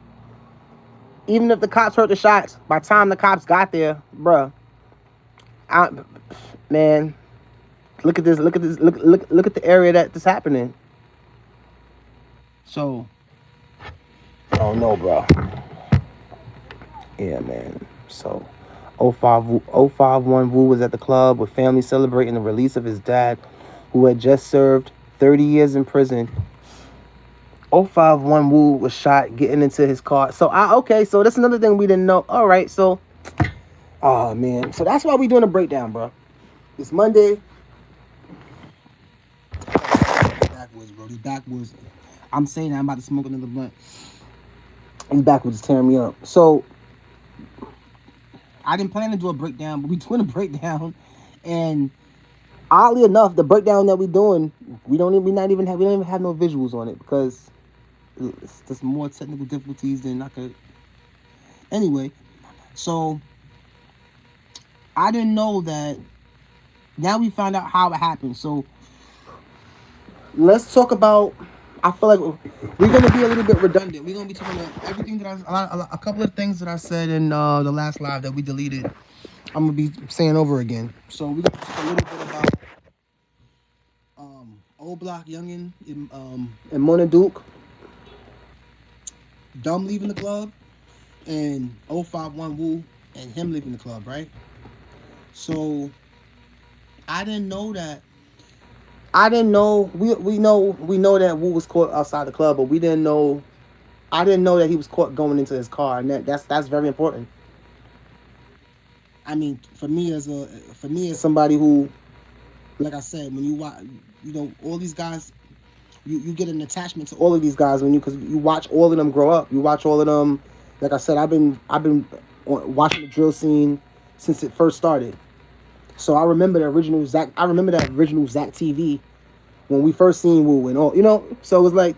Even if the cops heard the shots, by the time the cops got there, bruh, man, look at this. Look at the area that this happening. So, oh no, bro. Yeah, man. So, 051 Wu was at the club with family celebrating the release of his dad, who had just served 30 years in prison. 051 Wu was shot getting into his car. So so that's another thing we didn't know. All right, so oh man, so that's why we doing a breakdown, bro. It's Monday. Backwards, bro. These backwards. I'm saying that I'm about to smoke another blunt. These backwards is tearing me up. So I didn't plan to do a breakdown, but we doing a breakdown, and oddly enough, the breakdown that we doing, we don't even have no visuals on it, because it's just more technical difficulties than I could. Anyway, so I didn't know that. Now we found out how it happened. So let's talk about. I feel like we're gonna be a little bit redundant. We're gonna be talking about everything that a couple of things that I said in the last live that we deleted. I'm gonna be saying over again. So we're gonna talk a little bit about Old Block Youngin and Mona Duke, Dumb leaving the club, and 051 Wu and him leaving the club, right? So I didn't know that. We know that Wu was caught outside the club, but we didn't know. I didn't know that he was caught going into his car, and that's very important. I mean, for me as somebody who, like I said, when you watch, all these guys, you get an attachment to all of these guys because you watch all of them grow up. You watch all of them. Like I said, I've been watching the drill scene since it first started. So I remember that original Zach TV when we first seen Wu and all, So it was like,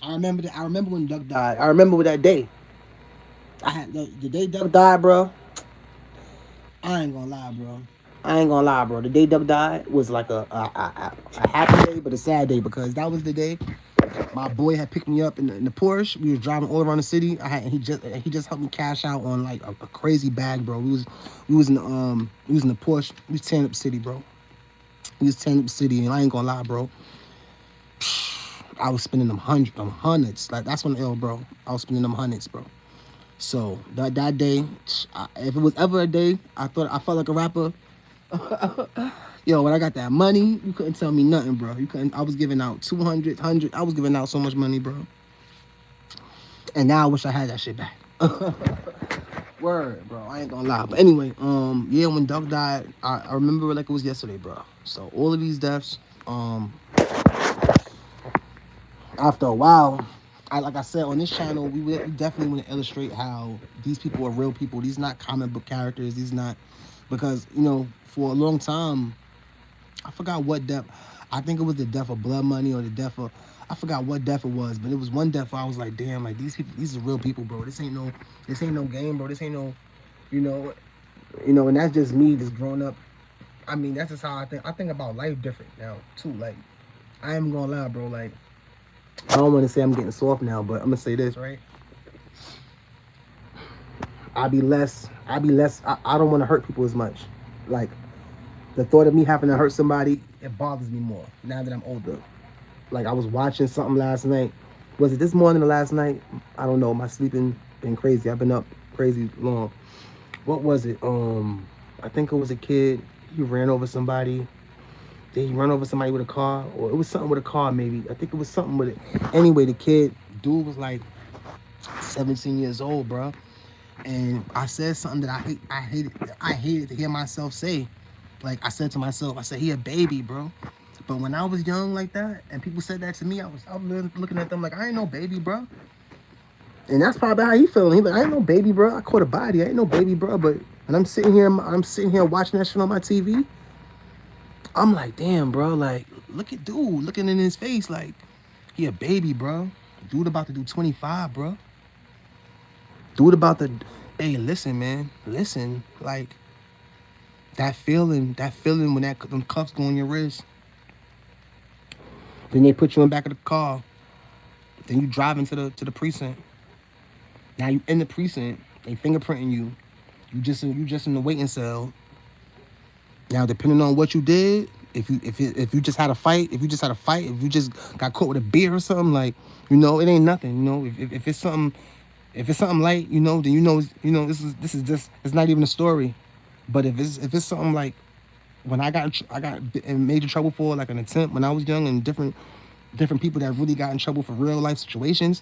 I remember when Duck died. I remember that day. I had the day Duck died, bro. I ain't gonna lie, bro. The day Duck died was like a happy day, but a sad day, because that was the day my boy had picked me up in the Porsche. We was driving all around the city. He just helped me cash out on like a crazy bag, bro. We was in the Porsche. We was tearing up the city, bro. And I ain't gonna lie, bro. I was spending them hundreds. Like, that's when bro. I was spending them hundreds, bro. So that day, if it was ever a day I felt like a rapper, yo, when I got that money, you couldn't tell me nothing, bro. I was giving out 200, 100. I was giving out so much money, bro. And now I wish I had that shit back. Word, bro. I ain't gonna lie. But anyway, yeah, when Duck died, I remember it like it was yesterday, bro. So all of these deaths, after a while, like I said, on this channel, we definitely want to illustrate how these people are real people. These not comic book characters. These not, because, you know, for a long time, I forgot what death. I think it was the death of Blood Money or the death of, I forgot what death it was, but it was one death where I was like, damn, like these people, these are real people, bro. This ain't no game, bro. This ain't no, you know, and that's just me, just growing up. I mean, that's just how I think. I think about life different now too. Like, I ain't gonna lie, bro. Like, I don't want to say I'm getting soft now, but I'm gonna say this, right? I don't want to hurt people as much. Like, the thought of me having to hurt somebody, it bothers me more now that I'm older. Like, I was watching something last night. Was it this morning or last night? I don't know. My sleeping been crazy. I've been up crazy long. What was it? I think it was a kid. He ran over somebody. Did he run over somebody with a car? Or it was something with a car, maybe. I think it was something with it. Anyway, dude was like 17 years old, bro. And I said something that I hated to hear myself say. Like, I said to myself, I said, he a baby, bro. But when I was young like that, and people said that to me, I was looking at them like, I ain't no baby, bro. And that's probably how he feeling. He like, I ain't no baby, bro. I caught a body. I ain't no baby, bro. But when I'm sitting here watching that shit on my TV, I'm like, damn, bro. Like, look at dude looking in his face like he a baby, bro. Dude about to do 25, bro. Dude about to, hey, listen, man. Listen, like, that feeling when them cuffs go on your wrist. Then they put you in the back of the car. Then you drive into the precinct. Now you in the precinct. They fingerprinting you. You just in the waiting cell. Now, depending on what you did, if you just had a fight, if you just got caught with a beer or something, like, you know, it ain't nothing. You know, if it's something light, you know, then you know this is just, it's not even a story. But if it's something like when I got in major trouble for like an attempt when I was young, and different people that really got in trouble for real life situations,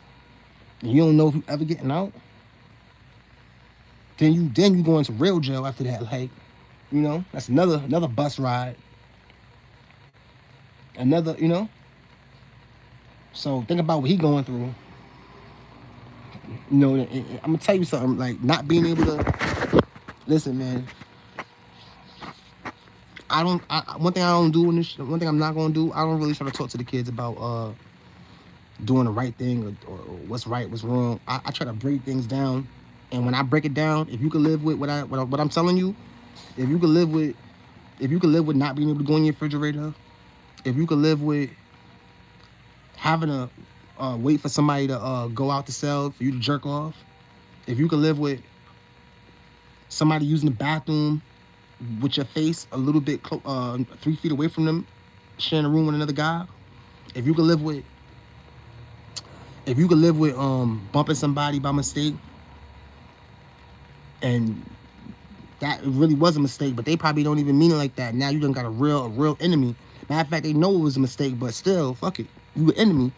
and you don't know if you ever getting out, then you go into real jail after that. Like, you know, that's another bus ride. Another, you know. So think about what he going through. You know, I'm gonna tell you something. Like, not being able to listen, man. One thing I don't do in this, one thing I'm not gonna do, I don't really try to talk to the kids about doing the right thing or what's right, what's wrong. I try to break things down, and when I break it down, if you can live with what I'm telling you, if you can live with not being able to go in your refrigerator, if you can live with having to wait for somebody to go out the cell for you to jerk off, if you can live with somebody using the bathroom with your face a little bit 3 feet away from them, sharing a room with another guy, if you can live with bumping somebody by mistake, and that really was a mistake, but they probably don't even mean it like that. Now you done got a real enemy. Matter of fact, they know it was a mistake, but still, fuck it, you an enemy.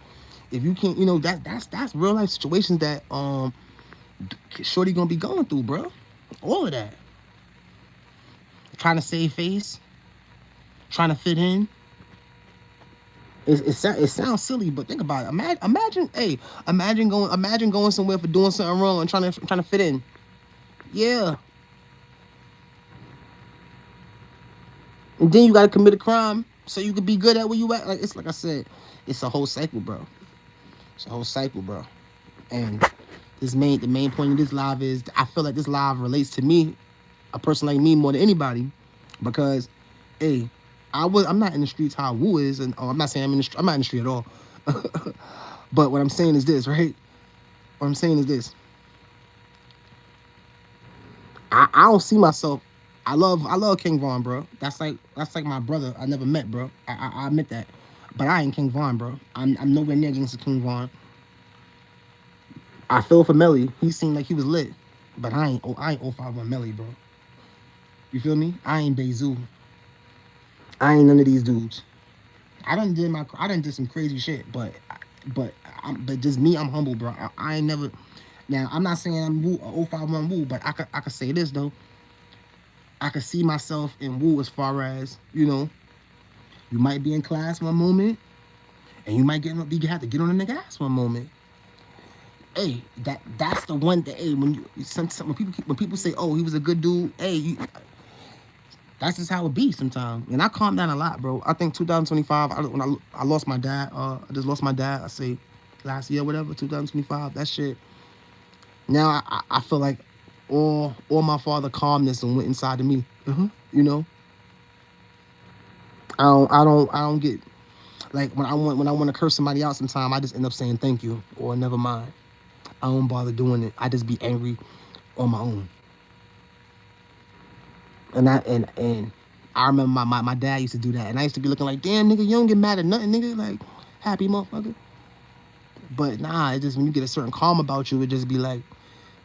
If you can't, you know, that's real life situations that shorty gonna be going through, bro. All of that. Trying to save face, trying to fit in. It sounds silly, but think about it. Imagine going somewhere for doing something wrong and trying to fit in. Yeah. And then you gotta commit a crime so you could be good at where you at. Like I said, it's a whole cycle, bro. It's a whole cycle, bro. And the main point of this live is, I feel like this live relates to me, a person like me, more than anybody, because, hey, I'm not in the streets how Wu is, and I'm not saying I'm not in the street at all. But what I'm saying is this, right? What I'm saying is this. I don't see myself. I love King Von, bro. That's like my brother I never met, bro. I admit that. But I ain't King Von, bro. I'm nowhere near against King Von. I feel for Melly. He seemed like he was lit. But I ain't 051 Melly, bro. You feel me? I ain't Bezu. I ain't none of these dudes. I done did some crazy shit, but just me, I'm humble, bro. I ain't never. Now, I'm not saying I'm Wu or 051 Wu, but I could say this though. I could see myself in Wu as far as, you know, you might be in class one moment, and you might have to get on a nigga ass one moment. Hey, that's the one that, hey, when people say, oh, he was a good dude, hey, That's just how it be sometimes. And I calm down a lot, bro. I think 2025, when I lost my dad, I just lost my dad, I say last year, whatever, 2025, that shit. Now I feel like all my father calmness and went inside of me. You know? I don't get, like, when I want to curse somebody out sometime, I just end up saying thank you or never mind. I don't bother doing it. I just be angry on my own. And I remember my dad used to do that, and I used to be looking like, damn, nigga, you don't get mad at nothing, nigga, like, happy motherfucker. But nah, it just, when you get a certain calm about you, it just be like,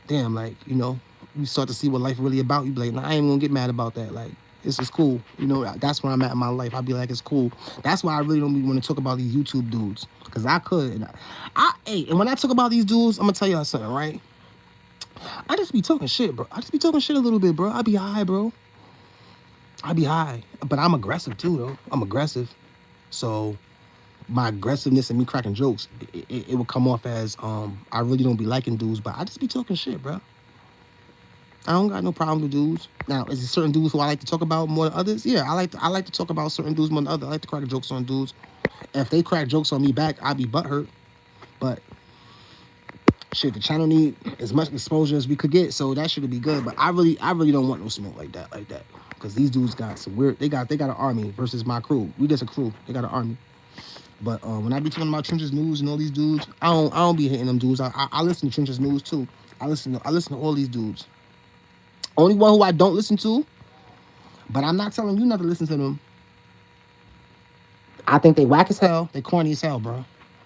damn, like, you know, you start to see what life really about. You be like, nah, I ain't gonna get mad about that. Like, this is cool. You know, that's where I'm at in my life. I be like, it's cool. That's why I really don't want to talk about these YouTube dudes, because I could. And when I talk about these dudes, I'm gonna tell y'all something, right? I just be talking shit, bro. I just be talking shit a little bit, bro. I be high, bro. I be high, but I'm aggressive too, though. I'm aggressive, so my aggressiveness and me cracking jokes, it would come off as I really don't be liking dudes, but I just be talking shit, bro. I don't got no problem with dudes. Now, is there certain dudes who I like to talk about more than others? Yeah, I like to talk about certain dudes more than others. I like to crack jokes on dudes. If they crack jokes on me back, I'd be butthurt. But shit, the channel need as much exposure as we could get, so that should be good. But I really don't want no smoke like that. Because these dudes got some weird, they got an army versus my crew. We just a crew. They got an army. But when I be talking about Trenches News and all these dudes, I don't be hitting them dudes. I listen to Trenches News too. I listen to all these dudes. Only one who I don't listen to, but I'm not telling you not to listen to them. I think they whack as hell. They corny as hell, bro.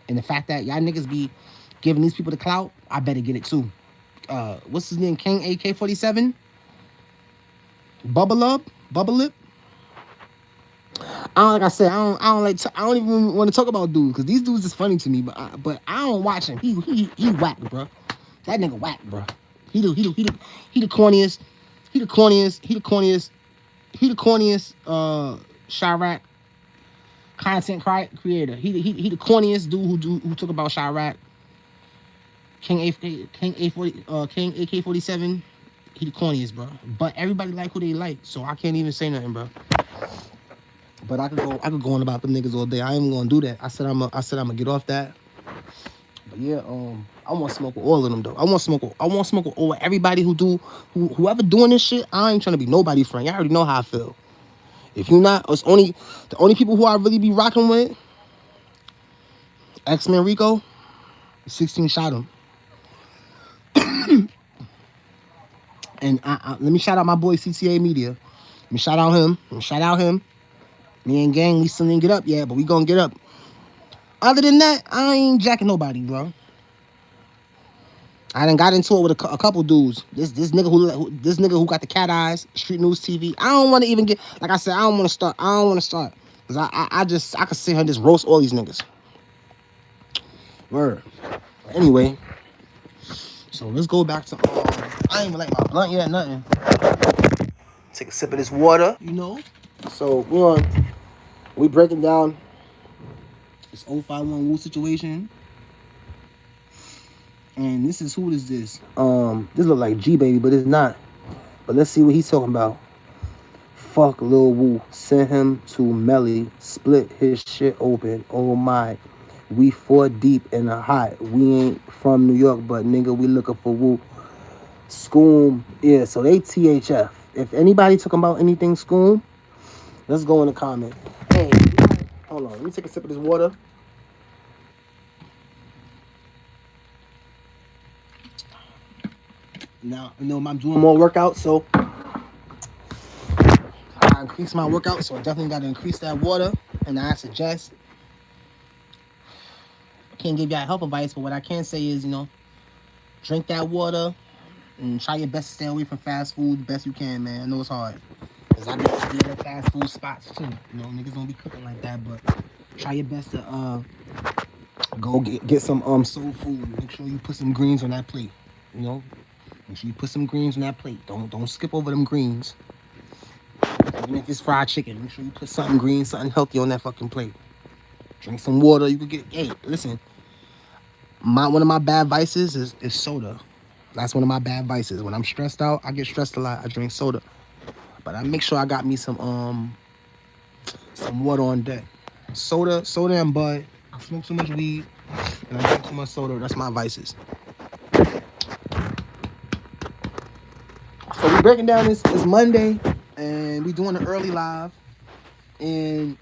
And the fact that y'all niggas be giving these people the clout, I better get it too. What's his name? King AK-47? Bubba Lip. Like I said, I don't even want to talk about dudes, because these dudes is funny to me, but I don't watch him. He whack, bro. That nigga whack, bro. He the corniest. He the corniest Chirac content creator. He the corniest dude who talk about Chirac. King AK-47. He the corniest, bro. But everybody like who they like, so I can't even say nothing, bro. But I could go on about them niggas all day. I ain't gonna do that. I said I'm gonna get off that. But yeah, I want to smoke with all of them though. I want to smoke with all everybody whoever doing this shit. I ain't trying to be nobody friend. Y'all already know how I feel. If you not, it's the only people who I really be rocking with. X-Men Rico, 16 shot him. And let me shout out my boy CTA Media. Let me shout out him. Me and gang, we still didn't get up yet, but we gonna get up. Other than that, I ain't jacking nobody, bro. I done got into it with a couple dudes. This nigga who got the cat eyes, Street News TV. I don't want to even get, like I said, I don't want to start. Because I could sit here and just roast all these niggas. Word. But anyway, so let's go back to, I ain't even like my blunt yet, nothing. Take a sip of this water, you know. So we breaking down this 051 Wu situation. And this is, who is this? This look like G Baby, but it's not. But let's see what he's talking about. Fuck Lil Wu. Send him to Melly. Split his shit open. Oh my. We 4 deep in the hot. We ain't from New York, but nigga, we looking for Wu. Scoom. Yeah, so they THF. If anybody talking about anything Scoom, let's go in the comment. Hey, hold on. Let me take a sip of this water. Now, you know, I'm doing more workouts, so I increase my workout, so I definitely got to increase that water. And I suggest, I can't give y'all health advice, but what I can say is, you know, drink that water and try your best to stay away from fast food the best you can, man. I know it's hard, because I be at fast food spots too. You know, niggas don't be cooking like that, but try your best to go get some soul food. Make sure you put some greens on that plate, you know. Make sure you put some greens on that plate. Don't skip over them greens. Even if it's fried chicken, make sure you put something green, something healthy on that fucking plate. Drink some water. You could get, hey, listen. One of my bad vices is soda. That's one of my bad vices. When I'm stressed out, I get stressed a lot. I drink soda. But I make sure I got me some water on deck. Soda and bud. I smoke too much weed and I drink too much soda. That's my vices. So we breaking down this Monday and we doing an early live. And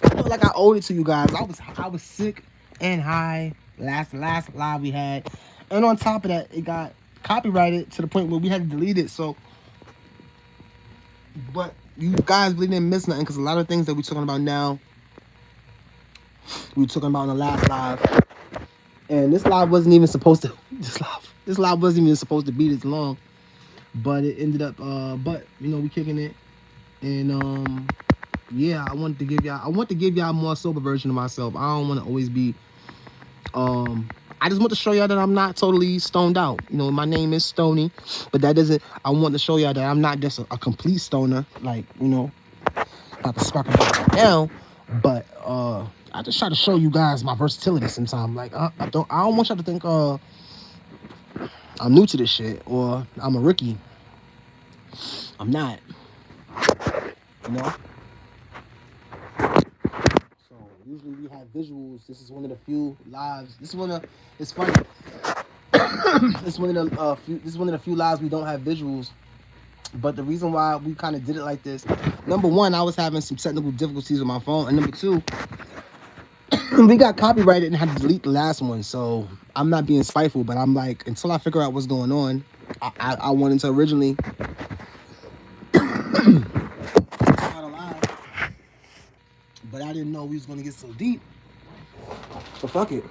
I feel like I owed it to you guys. I was sick and high last live we had. And on top of that, it got copyrighted to the point where we had to delete it. So, but you guys really didn't miss nothing because a lot of things that we're talking about now, we were talking about in the last live. And this live wasn't even supposed to, this live wasn't even supposed to be this long. But it ended up, but, you know, we kicking it. And, yeah, I want to give y'all a more sober version of myself. I don't want to always be, I just want to show y'all that I'm not totally stoned out. You know, my name is Stony, but that doesn't, I want to show y'all that I'm not just a complete stoner, like, you know, about to spark about right now. But, I just try to show you guys my versatility sometimes. Like, I don't want y'all to think, I'm new to this shit or I'm a rookie. I'm not, you know? So usually we have visuals. This is one of the few lives. It's funny. This is one of the few lives we don't have visuals. But the reason why we kind of did it like this, number one, I was having some technical difficulties with my phone, and number two, we got copyrighted and had to delete the last one. So I'm not being spiteful, but I'm like, until I figure out what's going on, I wanted to originally start alive, but I didn't know we was gonna get so deep. So fuck it,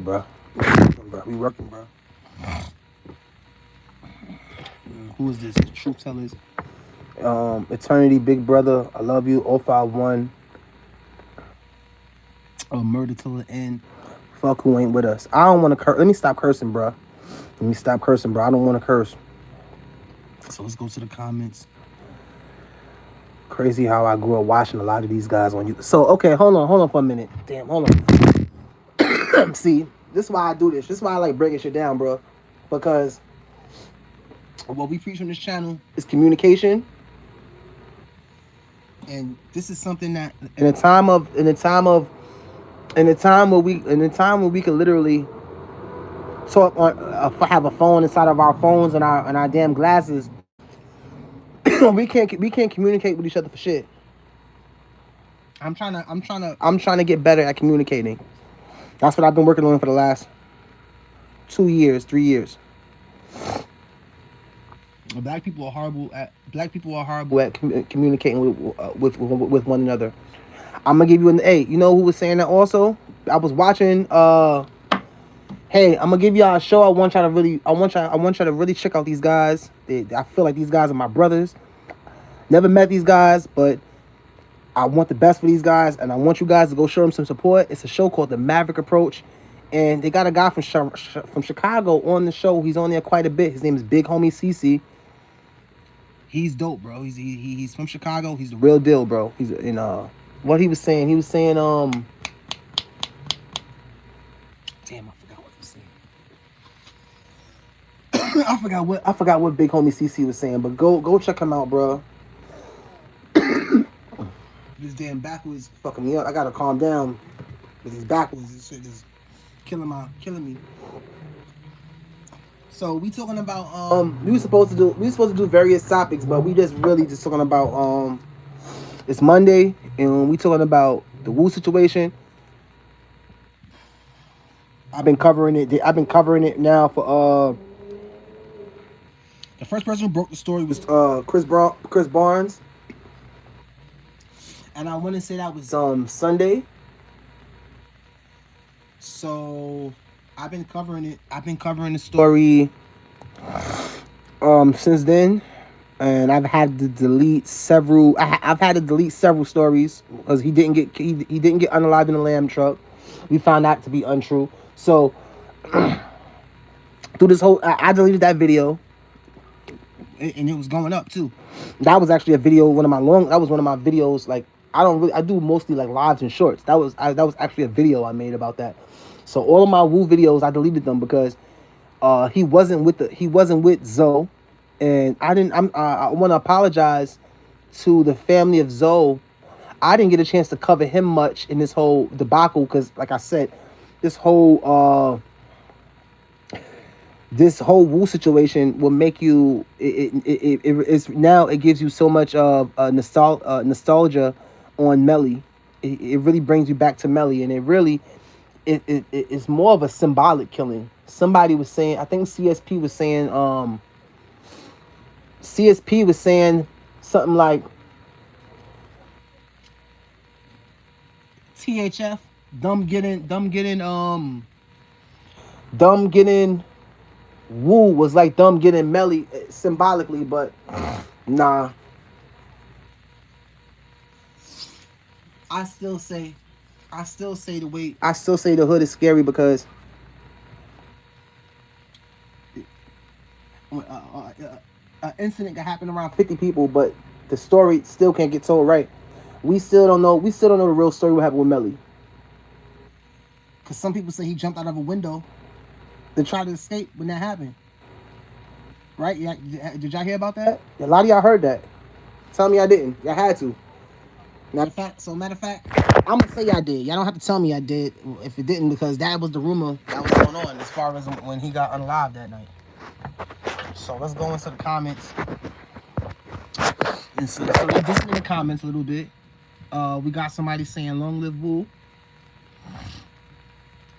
bro. We working, bro. Who is this? Truth Tellers. Eternity, Big Brother, I love you. 051. Murder till the end. Fuck who ain't with us. I don't want to curse. Let me stop cursing, bro. I don't want to curse. So let's go to the comments. Crazy how I grew up watching a lot of these guys on YouTube. So, okay, hold on for a minute. Damn, hold on. See, this is why I do this. This is why I like breaking shit down, bro. Because what we preach on this channel is communication. And this is something that in a time where we could literally talk on, have a phone inside of our phones and our damn glasses, we can't communicate with each other for shit. I'm trying to get better at communicating. That's what I've been working on for the last 3 years. Black people are horrible at communicating with one another. I'm gonna give you an A. You know who was saying that also? I was watching. Hey, I'm gonna give y'all a show. I want y'all to really check out these guys. I feel like these guys are my brothers. Never met these guys, but I want the best for these guys, and I want you guys to go show them some support. It's a show called The Maverick Approach, and they got a guy from Chicago on the show. He's on there quite a bit. His name is Big Homie CC. He's dope, bro. He's from Chicago. He's the real deal, bro. He's in what he was saying. He was saying damn, I forgot what he was saying. I forgot what Big Homie CC was saying, but go check him out, bro. This damn backwards fucking me up. I gotta calm down. Cause he's backwards. This shit is killing me. So we talking about we were supposed to do various topics, but we just talking about it's Monday and we talking about the Wu situation. I've been covering it now for the first person who broke the story was Chris Barnes. And I want to say that was Sunday. So I've been covering it. I've been covering the story since then, and I've had to delete several. I've had to delete several stories because he didn't get unalived in the lamb truck. We found that to be untrue. So through this whole, I deleted that video, and it was going up too. That was actually a video. That was one of my videos. Like I do mostly like lives and shorts. That was actually a video I made about that. So all of my Wu videos, I deleted them because he wasn't with Zoe. And I want to apologize to the family of Zoe. I didn't get a chance to cover him much in this whole debacle because, like I said, this whole Wu situation will make you. It's now it gives you so much of nostalgia on Melly. It really brings you back to Melly, and it's more of a symbolic killing. Somebody was saying, I think CSP was saying something like THF, dumb getting Wu was like dumb getting Melly symbolically, but nah. I still say the hood is scary because an incident can happen around 50 people, but the story still can't get told right. We still don't know the real story what happened with Melly. Because some people say he jumped out of a window to try to escape when that happened. Right? Yeah, did y'all hear about that? A lot of y'all heard that. Tell me I didn't. Y'all had to. Matter of fact, I'm gonna say y'all did. Y'all don't have to tell me I did if it didn't, because that was the rumor that was going on as far as when he got unalived that night. So let's go into the comments. And so they just in the comments a little bit. We got somebody saying long live Wu.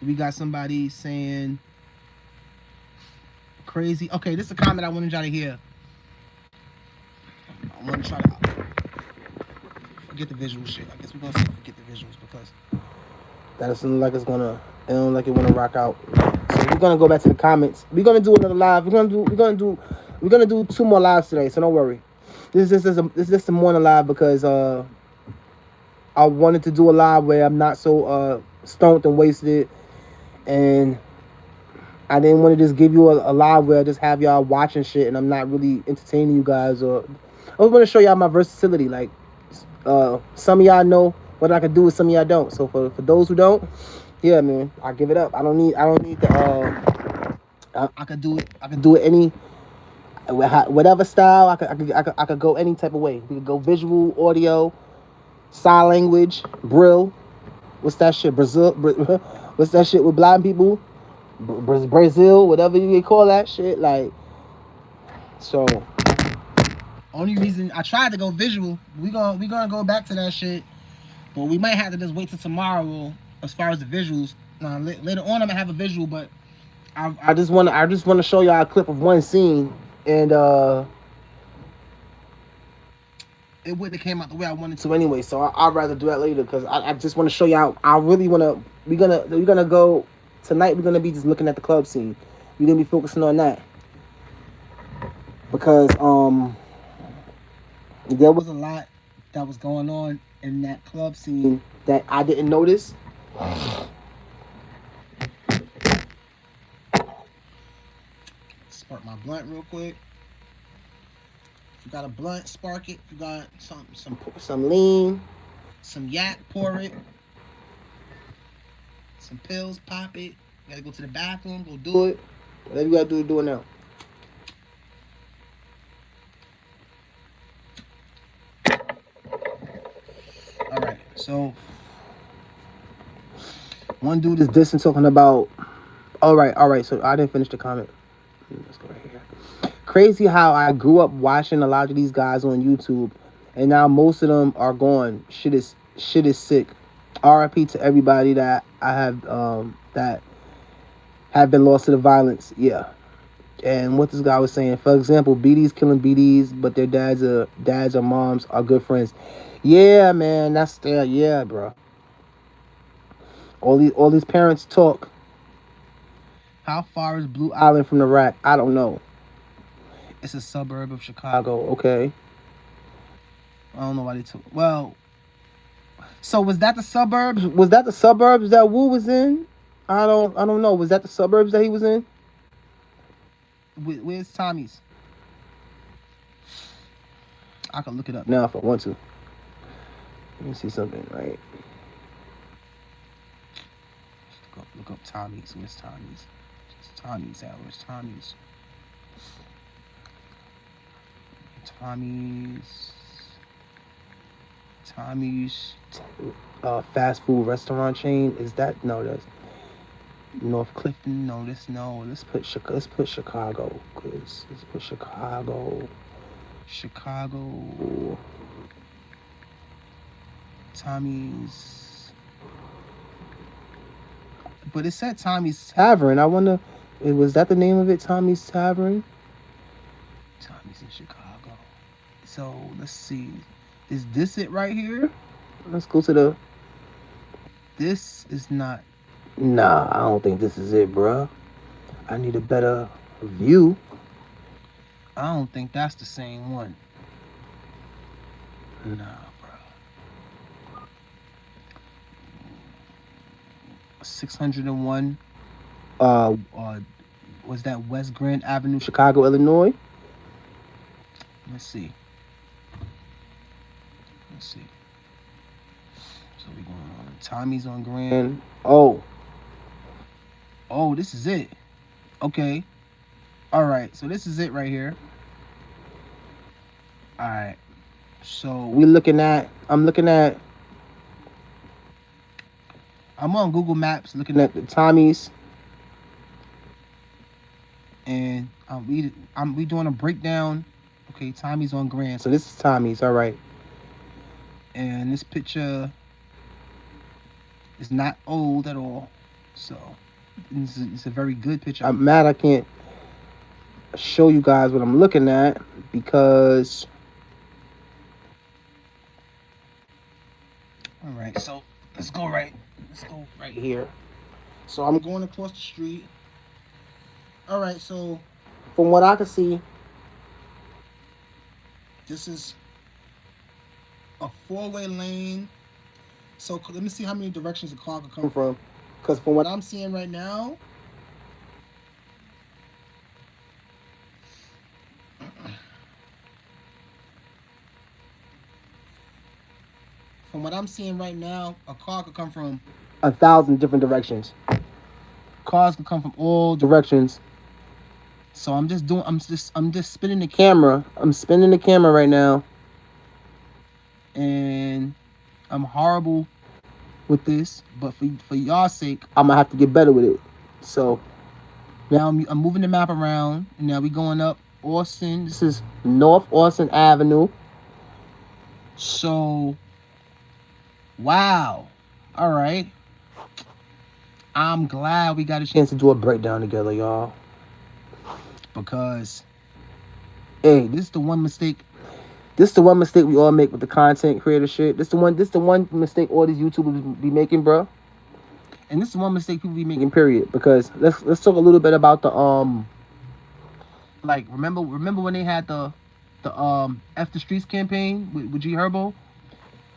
We got somebody saying crazy. Okay, this is a comment I wanted y'all to hear. I want to try to forget the visual shit. I guess we're gonna forget the visuals because that doesn't look like it don't like it wanna rock out. So we're gonna go back to the comments. We're gonna do another live. We're gonna do 2 more lives today, so don't worry. This is just a morning live because I wanted to do a live where I'm not so stoned and wasted, and I didn't want to just give you a live where I just have y'all watching shit and I'm not really entertaining you guys. Or I was going to show y'all my versatility. Like some of y'all know what I can do, and some of y'all don't. So for those who don't, yeah, man, I give it up. I don't need the. I could do it. I could do it any whatever style. I could go any type of way. We could go visual, audio, sign language, Brill. What's that shit? Brazil. What's that shit with blind people? Brazil, whatever you call that shit. Like, so. Only reason I tried to go visual, we gonna go back to that shit, but we might have to just wait till tomorrow as far as the visuals. Later on I'm gonna have a visual, but I just wanna show y'all a clip of one scene, and it wouldn't have came out the way I wanted to anyway. So I'd rather do that later because I just want to show y'all. I really wanna. We're gonna go tonight. We're gonna be just looking at the club scene. We're gonna be focusing on that because there was a lot that was going on in that club scene that I didn't notice. Spark my blunt real quick. If you got a blunt, spark it. If you got some lean, some yak, pour it. Some pills, pop it. You gotta go to the bathroom, go do it. Whatever you gotta do it now. Alright, so one dude is dissing talking about alright, so I didn't finish the comment. Let's go right here. Crazy how I grew up watching a lot of these guys on YouTube and now most of them are gone. Shit is sick. RIP to everybody that I have that have been lost to the violence. Yeah. And what this guy was saying, for example, BD's killing BD's, but their dads or moms are good friends. Yeah, man, that's there. Yeah, bro. All these parents talk. How far is Blue Island from the rack? I don't know. It's a suburb of Chicago. Okay. I don't know why they took. Well, so was that the suburbs? Was that the suburbs that Wu was in? I don't know. Was that the suburbs that he was in? Where's Tommy's? I can look it up now if I want to. Let me see something, right? Look up Tommy's. Where's Tommy's? Where's Tommy's at? Where's Tommy's? Tommy's fast food restaurant chain. Is that no? That's North Clifton. No, no. Let's put Chicago. Let's put Chicago. Tommy's. But it said Tommy's Tavern. I wonder, was that the name of it? Tommy's Tavern. Tommy's in Chicago. So let's see. Is this it right here? Let's go to the. This is not. Nah, I don't think this is it, bruh. I need a better view. I don't think that's the same one. Nah, bruh. 601. Was that West Grand Avenue, Chicago, Illinois? Let's see. So we going on. Tommy's on Grand. Oh, this is it. Okay. All right. So this is it right here. All right. So I'm looking at. I'm on Google Maps looking at the Tommy's, and we doing a breakdown. Okay, Tommy's on Grand. So this is Tommy's. All right. And this picture is not old at all. So it's a very good picture. I'm mad I can't show you guys what I'm looking at because. All right, so let's go right here. So I'm going across the street. All right, so from what I can see, this is a 4-way lane. So let me see how many directions a car could come from. Because from what I'm seeing right now, a car could come from 1,000 different directions. Cars could come from all directions. So I'm just spinning the camera. I'm spinning the camera right now. And I'm horrible with this, but for y'all's sake, I'm gonna have to get better with it. So now I'm moving the map around, and now we going up Austin. This is North Austin Avenue. So, wow. All right. I'm glad we got a chance to do a breakdown together, y'all. Because, hey, this is the one mistake we all make with the content creator shit. This the one mistake all these YouTubers be making, bro. And this is the one mistake people be making, period. Because let's talk a little bit about the like remember when they had the F the Streets campaign with G Herbo?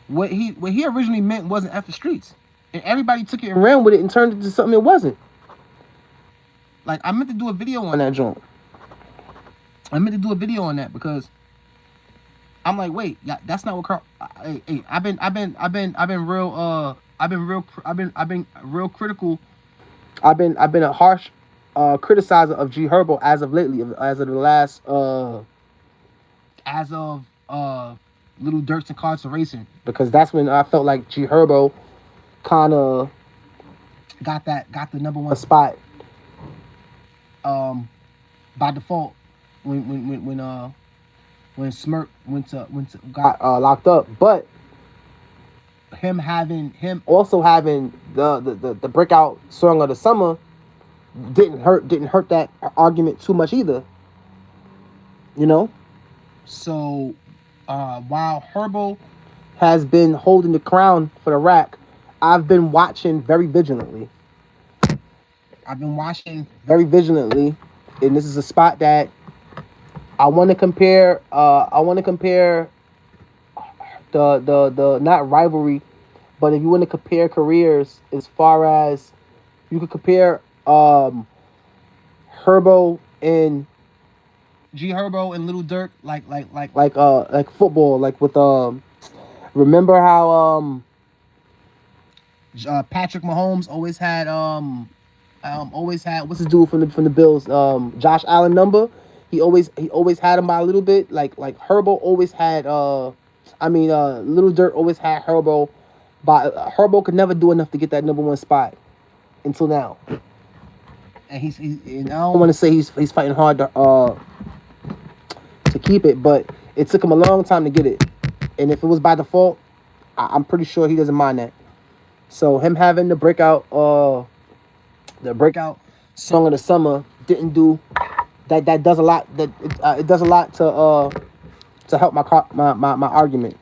What he originally meant wasn't F the Streets. And everybody took it and ran with it and turned it into something it wasn't. Like, I meant to do a video on that joint. Because I'm like, wait, yeah, that's not what Carl. Hey, I've been real critical. I've been a harsh criticizer of G Herbo as of lately, as of Little Durk's incarceration, because that's when I felt like G Herbo kind of got the #1 spot by default when Smirk got locked up. But him also having the breakout song of the summer didn't hurt that argument too much either, you know. So while Herbo has been holding the crown for the rack, I've been watching very vigilantly. And this is a spot that I want to compare. The not rivalry, but if you want to compare careers, as far as you could compare Herbo and G Herbo and Little Durk, like football, like with remember how Patrick Mahomes always had what's his dude from the Bills, Josh Allen number. He always had him by a little bit. Like Herbo always had Lil Durk always had Herbo, but Herbo could never do enough to get that number 1 spot until now. And and I don't want to say he's fighting hard to keep it, but it took him a long time to get it. And if it was by default, I'm pretty sure he doesn't mind that. So him having the breakout song of the summer didn't do that. That does a lot. That it does a lot to help my argument.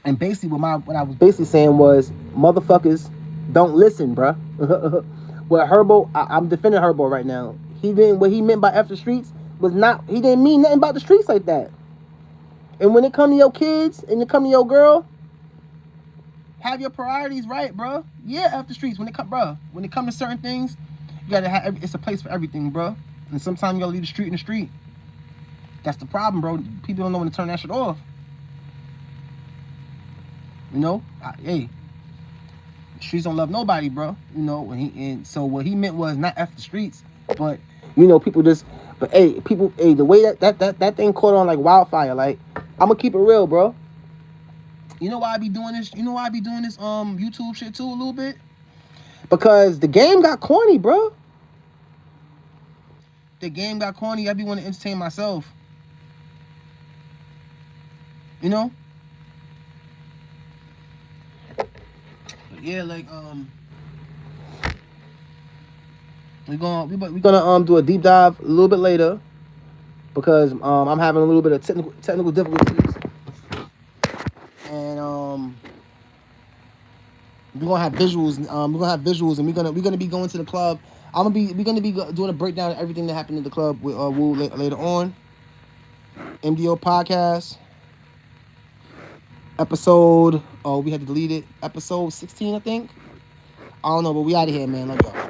And basically, what I was basically saying was, motherfuckers don't listen, bruh. Well, Herbo, I'm defending Herbo right now. What he meant by F the streets was not. He didn't mean nothing about the streets like that. And when it come to your kids and it come to your girl, have your priorities right, bro. Yeah, F the streets. When it come to certain things, you gotta have. It's a place for everything, bro. And sometimes you gotta leave the street in the street. That's the problem, bro. People don't know when to turn that shit off. You know, hey, the streets don't love nobody, bro. You know, so what he meant was not F the streets, but people just. But hey, the way that thing caught on like wildfire. Like, I'm gonna keep it real, bro. You know why I be doing this? YouTube shit too a little bit? Because the game got corny, bro. The game got corny. I be wanting to entertain myself. You know? But yeah, like we're gonna do a deep dive a little bit later because I'm having a little bit of technical difficulties. And we're gonna have visuals. And we're gonna be going to the club. We're gonna be doing a breakdown of everything that happened at the club with Wu later on. MDO podcast episode. Oh, we had to delete it. Episode 16, I think. I don't know, but we out of here, man. Love y'all.